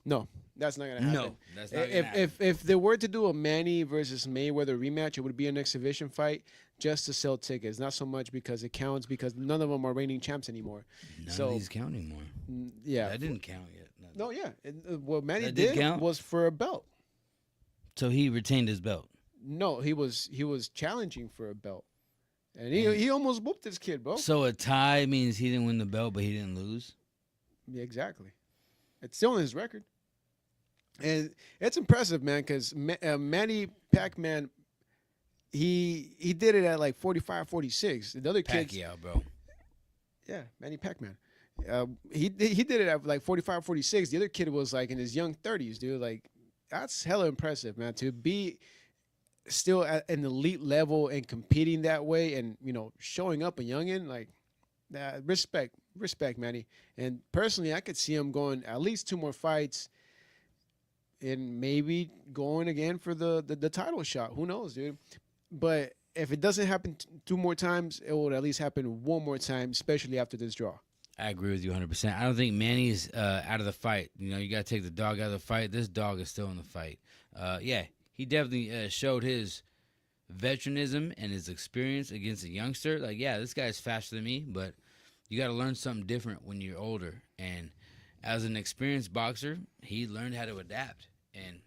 No. That's not gonna happen. No, that's not gonna happen. If they were to do a Manny versus Mayweather rematch, it would be an exhibition fight just to sell tickets. Not so much because it counts, because none of them are reigning champs anymore. None of these count anymore. Yeah, that didn't count yet. No, yeah. What Manny That did count? was for a belt. So he retained his belt. No, he was challenging for a belt, and he almost whooped this kid, bro. So a tie means he didn't win the belt, but he didn't lose. Yeah, exactly. It's still in his record. And it's impressive, man, because Manny Pac-Man, he did it at like 45, 46. The other kids, Pacquiao, bro. Yeah, Manny Pac-Man. He did it at like 45, 46. The other kid was like in his young 30s, dude. Like, that's hella impressive, man. To be still at an elite level and competing that way and, showing up a youngin', like, respect, Manny. And personally, I could see him going at least 2 more fights and maybe going again for the title shot. Who knows, dude? But if it doesn't happen 2 more times, it will at least happen 1 more time, especially after this draw. I agree with you 100%. I don't think Manny's out of the fight. You got to take the dog out of the fight. This dog is still in the fight. Yeah, he definitely showed his veteranism and his experience against a youngster. Like, yeah, this guy's faster than me, but you got to learn something different when you're older. And as an experienced boxer, he learned how to adapt. And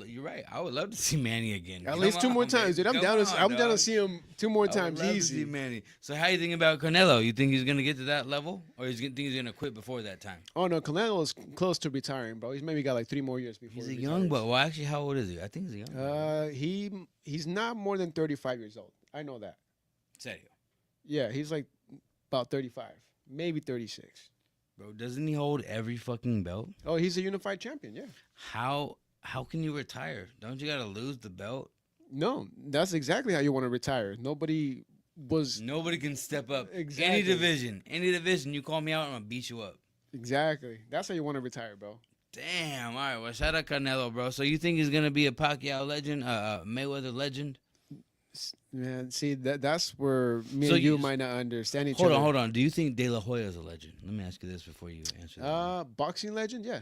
you're right. I would love to see Manny again. At least 2 more times, dude. I'm down to see him 2 more times. I would love easy. to see Manny. So how you think about Canelo? You think he's gonna get to that level, or think he's gonna quit before that time? Oh no, Canelo is close to retiring, bro. He's maybe got like 3 more years before. He's a he young retires. boy. Well, actually, how old is he? I think he's a young boy. He's not more than 35 years old. I know that. Serio. Yeah, he's like about 35, maybe 36. Bro, doesn't he hold every fucking belt? Oh, he's a unified champion. Yeah. How can you retire? Don't you gotta lose the belt? No, that's exactly how you want to retire. Nobody can step up. Exactly. Any division. You call me out, I'm gonna beat you up. Exactly. That's how you want to retire, bro. Damn. All right. Well, shout out Canelo, bro. So you think he's gonna be a Pacquiao legend, Mayweather legend? Man, see that's where me and you might not understand each other. Hold on. Do you think De La Hoya is a legend? Let me ask you this before you answer that. Boxing legend, yeah.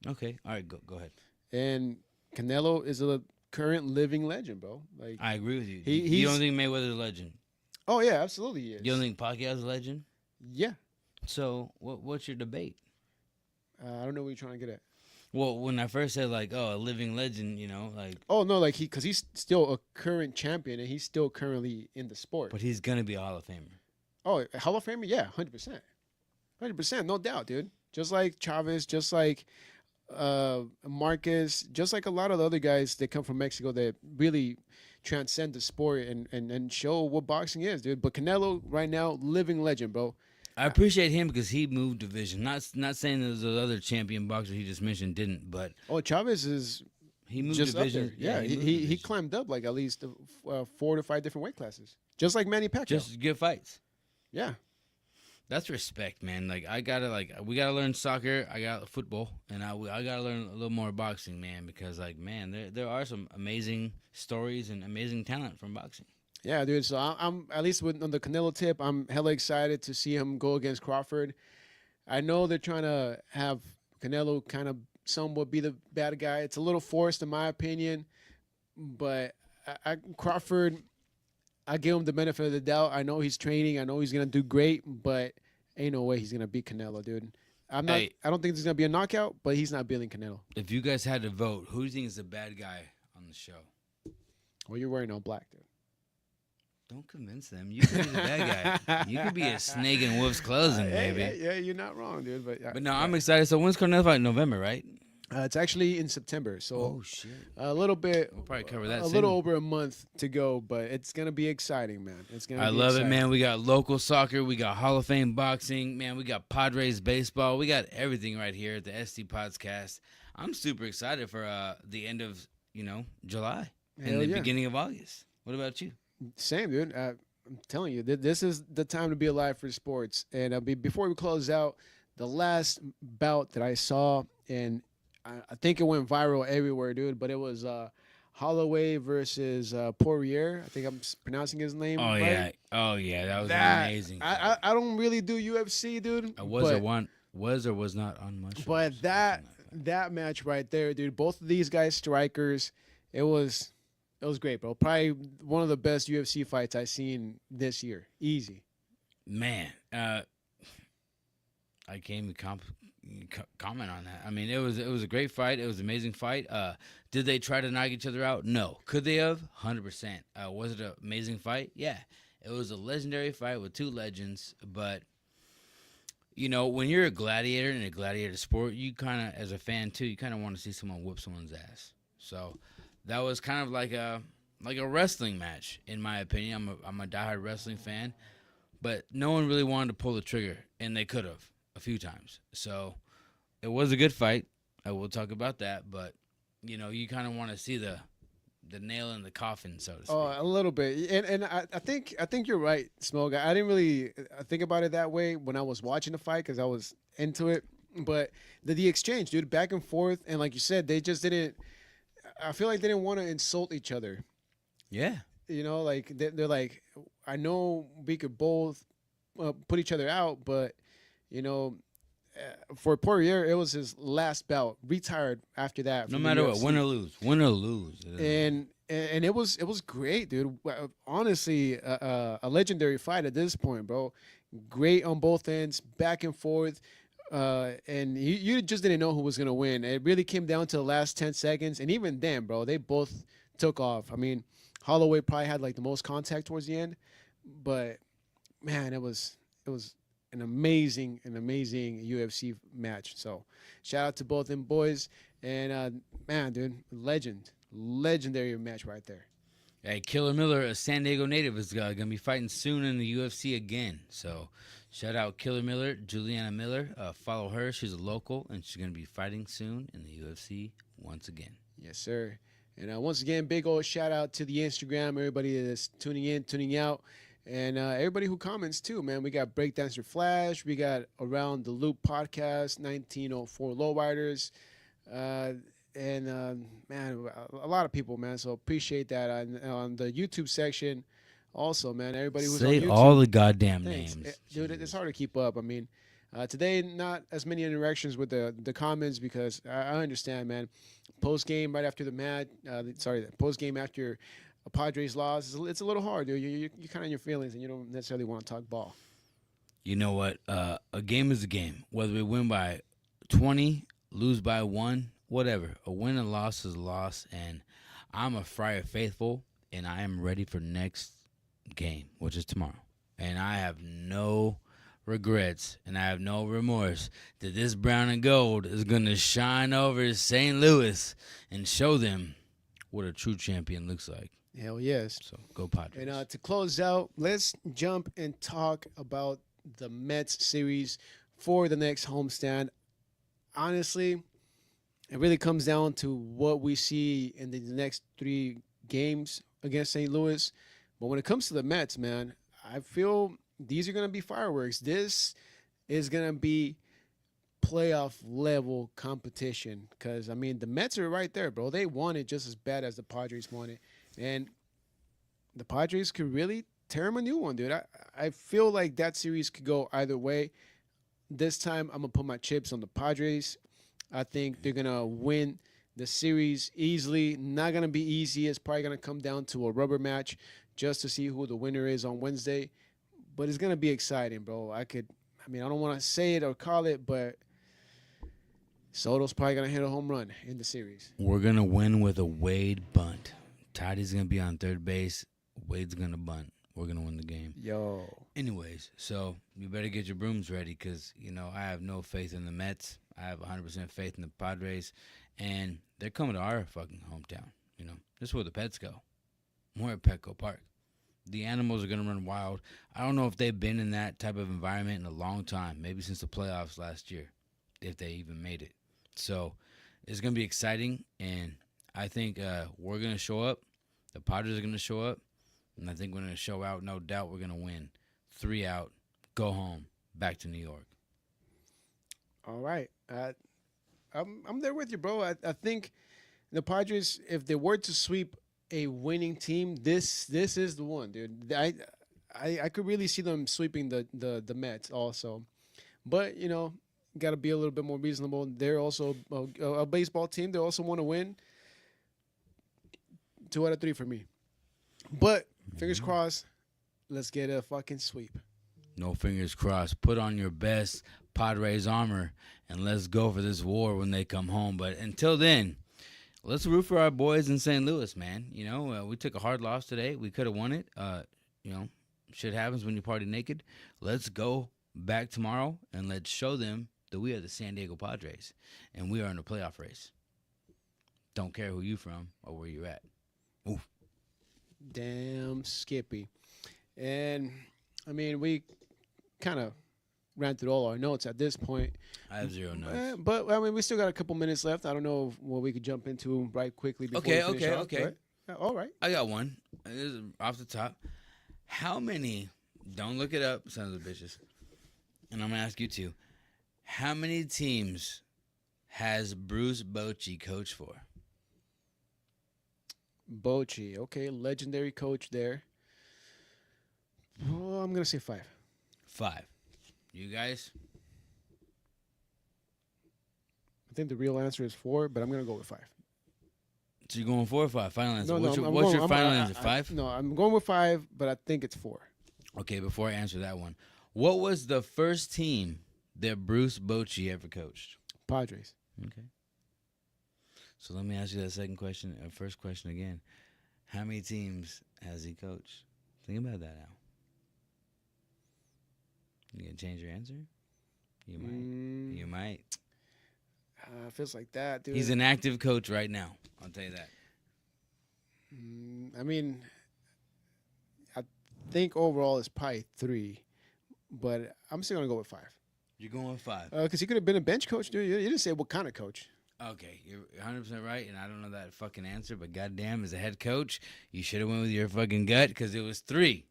Okay. All right. Go ahead. And Canelo is a current living legend, bro. Like I agree with you. He- You don't he's- think Mayweather's a legend? oh yeah, absolutely he is. You don't think Pacquiao's a legend? Yeah. So what's your debate? I don't know what you're trying to get at. Well, when I first said like, oh, a living legend, like, Oh no, like because he's still a current champion and he's still currently in the sport. but he's gonna be a Hall of Famer. Oh, Hall of Famer, yeah, 100%, no doubt, dude. Just like Chavez, just like Marquez, just like a lot of the other guys that come from Mexico that really transcend the sport and show what boxing is, dude. But Canelo right now, living legend, bro. I appreciate him because he moved division. Not saying those other champion boxers he just mentioned didn't, but Oh, Chavez is he moved just up division. there. Yeah, moved he division. climbed up like at least 4 to 5 different weight classes, just like Manny Pacquiao. Just good fights. Yeah. That's respect, man. Like we gotta learn soccer. I got football, and I gotta learn a little more boxing, man. Because man, there are some amazing stories and amazing talent from boxing. Yeah, dude. So I'm at least on the Canelo tip. I'm hella excited to see him go against Crawford. I know they're trying to have Canelo kind of somewhat be the bad guy. It's a little forced, in my opinion, but Crawford, I give him the benefit of the doubt. I know he's training. I know he's gonna do great, but ain't no way he's gonna beat Canelo, dude. I'm not. Hey. I don't think there's gonna be a knockout, but he's not beating Canelo. If you guys had to vote, who do you think is the bad guy on the show? Well, you're wearing all black, dude. Don't convince them. You could be the bad guy. You could be a snake in wolf's clothing, baby. Yeah, you're not wrong, dude. But no, I'm excited. So when's Cornell fight? November, right? It's actually in September, so Oh shit. a little bit. We'll probably cover that a soon. little over a month to go, but it's gonna be exciting, man. It's gonna. I be love it, exciting. man. We got local soccer. We got Hall of Fame boxing. Man, we got Padres baseball. We got everything right here at the SD Podcast. I'm super excited for the end of July and Hell the yeah. beginning of August. What about you? Same, dude. I'm telling you, this is the time to be alive for sports. And before we close out, the last bout that I saw, and I think it went viral everywhere, dude. But it was Holloway versus Poirier. I think I'm pronouncing his name. Oh right. yeah, oh yeah, that was That- amazing. I don't really do UFC, dude. I but- was or was not on mushrooms. But that match right there, dude. Both of these guys strikers. It was great, bro. Probably one of the best UFC fights I've seen this year. Easy. Man, I can't even comment on that. I mean, it was a great fight. It was an amazing fight. Did they try to knock each other out? No. Could they have? 100%. Was it an amazing fight? Yeah. It was a legendary fight with two legends. But when you're a gladiator in a gladiator sport, you kind of, as a fan too, you kind of want to see someone whip someone's ass. So that was kind of like a wrestling match, in my opinion. I'm a diehard wrestling fan, but no one really wanted to pull the trigger, and they could have a few times. So it was a good fight. I will talk about that, but you kind of want to see the nail in the coffin, so to speak. Oh, a little bit. And I think you're right, Smoke. I didn't really think about it that way when I was watching the fight because I was into it. But the exchange, dude, back and forth, and like you said, they just didn't. I feel like they didn't want to insult each other. Yeah. Like they're like, I know we could both put each other out, but for Poirier, it was his last bout. Retired after that. No from the matter what, UFC. win or lose. And it was great, dude. Honestly, a legendary fight at this point, bro. Great on both ends, back and forth. And you just didn't know who was gonna win. It really came down to the last 10 seconds, and even then, bro, they both took off. I mean, Holloway probably had like the most contact towards the end, but man, it was an amazing UFC match. So shout out to both them boys, and man, dude, legendary match right there. Hey, Killer Miller, a San Diego native, is going to be fighting soon in the UFC again. So shout out Killer Miller, Juliana Miller. Follow her. She's a local, and she's going to be fighting soon in the UFC once again. Yes, sir. And once again, big old shout out to the Instagram, everybody that's tuning in, tuning out, and everybody who comments too, man. We got Breakdancer Flash. We got Around the Loop Podcast, 1904 Lowriders. And man, a lot of people, man. So appreciate that on the YouTube section. Also, man, everybody who's on Say YouTube. all the goddamn Thanks. names. Dude, it's hard to keep up. I mean, Today, not as many interactions with the comments because I understand, man. Post game right after the match, post game after a Padres loss, it's a little hard, dude. You're kind of in your feelings and you don't necessarily want to talk ball. You know what? A game is a game. Whether we win by 20, lose by 1, whatever. A win and loss is a loss, and I'm a Friar faithful, and I am ready for next game, which is tomorrow. And I have no regrets, and I have no remorse that this brown and gold is going to shine over St. Louis and show them what a true champion looks like. Hell yes. So go Padres. And to close out, let's jump and talk about the Mets series for the next homestand. Honestly, it really comes down to what we see in the next 3 games against St. Louis. But when it comes to the Mets, man, I feel these are going to be fireworks. This is going to be playoff level competition because, I mean, the Mets are right there, bro. They want it just as bad as the Padres want it. And the Padres could really tear them a new one, dude. I feel like that series could go either way. This time, I'm going to put my chips on the Padres. I think they're going to win the series easily. Not going to be easy. It's probably going to come down to a rubber match just to see who the winner is on Wednesday. But it's going to be exciting, bro. I don't want to say it or call it, but Soto's probably going to hit a home run in the series. We're going to win with a Wade bunt. Toddy's going to be on third base. Wade's going to bunt. We're going to win the game. Yo. Anyways, so you better get your brooms ready because, I have no faith in the Mets. I have 100% faith in the Padres. And they're coming to our fucking hometown. This is where the pets go. We're at Petco Park. The animals are going to run wild. I don't know if they've been in that type of environment in a long time, maybe since the playoffs last year, if they even made it. So it's going to be exciting, and I think we're going to show up. The Padres are going to show up, and I think we're going to show out. No doubt we're going to win. 3 out, go home, back to New York. All right. I'm there with you, bro. I think the Padres, if they were to sweep a winning team, this is the one, dude. I could really see them sweeping the Mets also, but got to be a little bit more reasonable. They're also a baseball team. They also want to win. 2 out of 3 for me, but fingers crossed. Let's get a fucking sweep. No fingers crossed. Put on your best Padres armor and let's go for this war when they come home. But until then, let's root for our boys in St. Louis, man. We took a hard loss today. We could have won it. Shit happens when you party naked. Let's go back tomorrow and let's show them that we are the San Diego Padres and we are in the playoff race. Don't care who you from or where you're at. Oof. Damn Skippy. And, we kind of ran through all our notes at this point. I have 0 notes. But, we still got a couple minutes left. I don't know what we could jump into right quickly before we finish off, Okay. But, all right. I got one. This is off the top. How many, don't look it up, sons of bitches, and I'm going to ask you too, how many teams has Bruce Bochy coached for? Bochy. Okay, legendary coach there. Oh, I'm going to say 5. 5. You guys? I think the real answer is 4, but I'm going to go with 5. So you're going 4 or 5? Final answer. No, What's your final answer? 5? No, I'm going with 5, but I think it's 4. Okay, before I answer that one, what was the first team that Bruce Bochy ever coached? Padres. Okay. So let me ask you that first question again. How many teams has he coached? Think about that now. You gonna change your answer? You might. You might. Feels like that, dude. He's an active coach right now. I'll tell you that. I think overall it's probably 3, but I'm still gonna go with 5. You're going with 5. Because he could have been a bench coach, dude. You didn't say what kind of coach. Okay, you're 100% right, and I don't know that fucking answer, but goddamn, as a head coach, you should have went with your fucking gut because it was 3.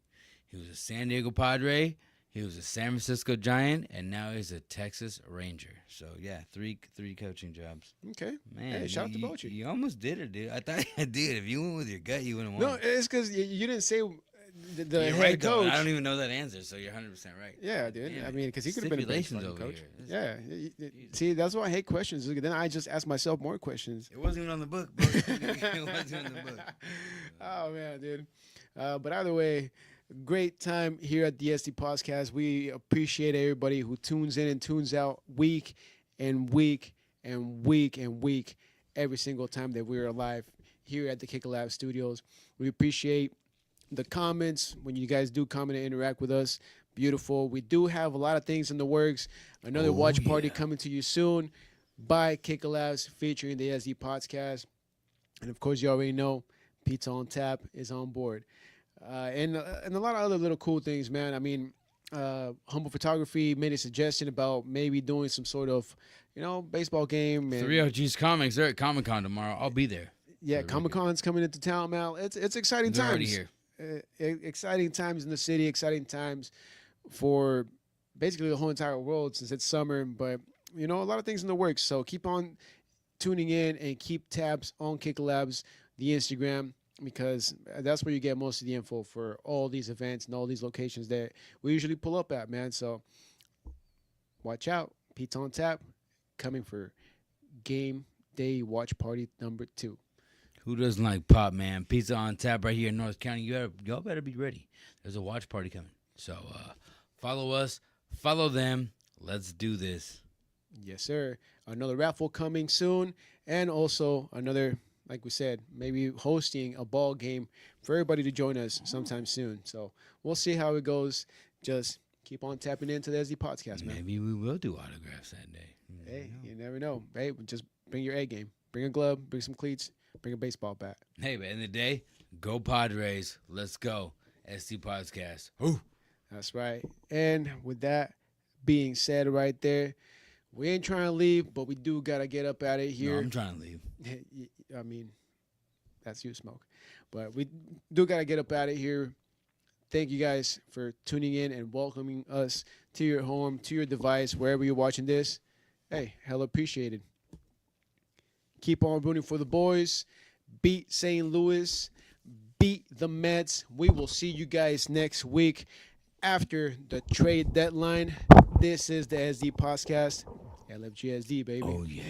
He was a San Diego Padre, he was a San Francisco Giant, and now he's a Texas Ranger. So, yeah, 3 coaching jobs. Okay. Man, hey, shout out to Bochy. You almost did it, dude. I thought, dude, if you went with your gut, you wouldn't No, want it. it's because you didn't say the You're head right, though. coach. I don't even know that answer, so you're 100% right. Yeah, dude. Damn I it. mean, because he could have been a great Stipulations fucking over coach. here. Yeah. See, that's why I hate questions. Then I just ask myself more questions. It wasn't even on the book, bro. It wasn't on the book. Oh man, dude. But either way, great time here at the SD Podcast. We appreciate everybody who tunes in and tunes out week and week and week and week every single time that we're live here at the Kicker Lab Studios. We appreciate the comments when you guys do comment and interact with us. Beautiful. We do have a lot of things in the works. Another watch party coming to you soon by Kicker Labs featuring the SD Podcast. And of course, you already know Pizza on Tap is on board. And a lot of other little cool things, man. I mean, Humble Photography made a suggestion about maybe doing some sort of, baseball game. And 3OG's Comics. They're at Comic-Con tomorrow. I'll be there. yeah, Comic-Con's coming into town, Mal. It's exciting They're times. already here. Exciting times in the city. Exciting times for basically the whole entire world since it's summer. But, a lot of things in the works. So keep on tuning in and keep tabs on Kicker Labs, the Instagram, because that's where you get most of the info for all these events and all these locations that we usually pull up at, man. So watch out. Pizza on Tap coming for game day watch party number 2. Who doesn't like pop, man? Pizza on Tap right here in North County. Y'all better be ready. There's a watch party coming. So follow us. Follow them. Let's do this. Yes, sir. Another raffle coming soon. And also another, like we said, maybe hosting a ball game for everybody to join us sometime soon. So we'll see how it goes. Just keep on tapping into the SD Podcast, man. Maybe we will do autographs that day. Hey, you never know. Hey, just bring your A game. Bring a glove, bring some cleats, bring a baseball bat. Hey, but at the end of the day, go Padres. Let's go. SD Podcast. Ooh. That's right. And with that being said right there, we ain't trying to leave, but we do got to get up out of here. No, I'm trying to leave. I mean, that's you, Smoke. But we do got to get up out of here. Thank you guys for tuning in and welcoming us to your home, to your device, wherever you're watching this. Hey, hella appreciated. Keep on rooting for the boys. Beat St. Louis. Beat the Mets. We will see you guys next week after the trade deadline. This is the SD Podcast. LFGSD, baby. Oh, yeah.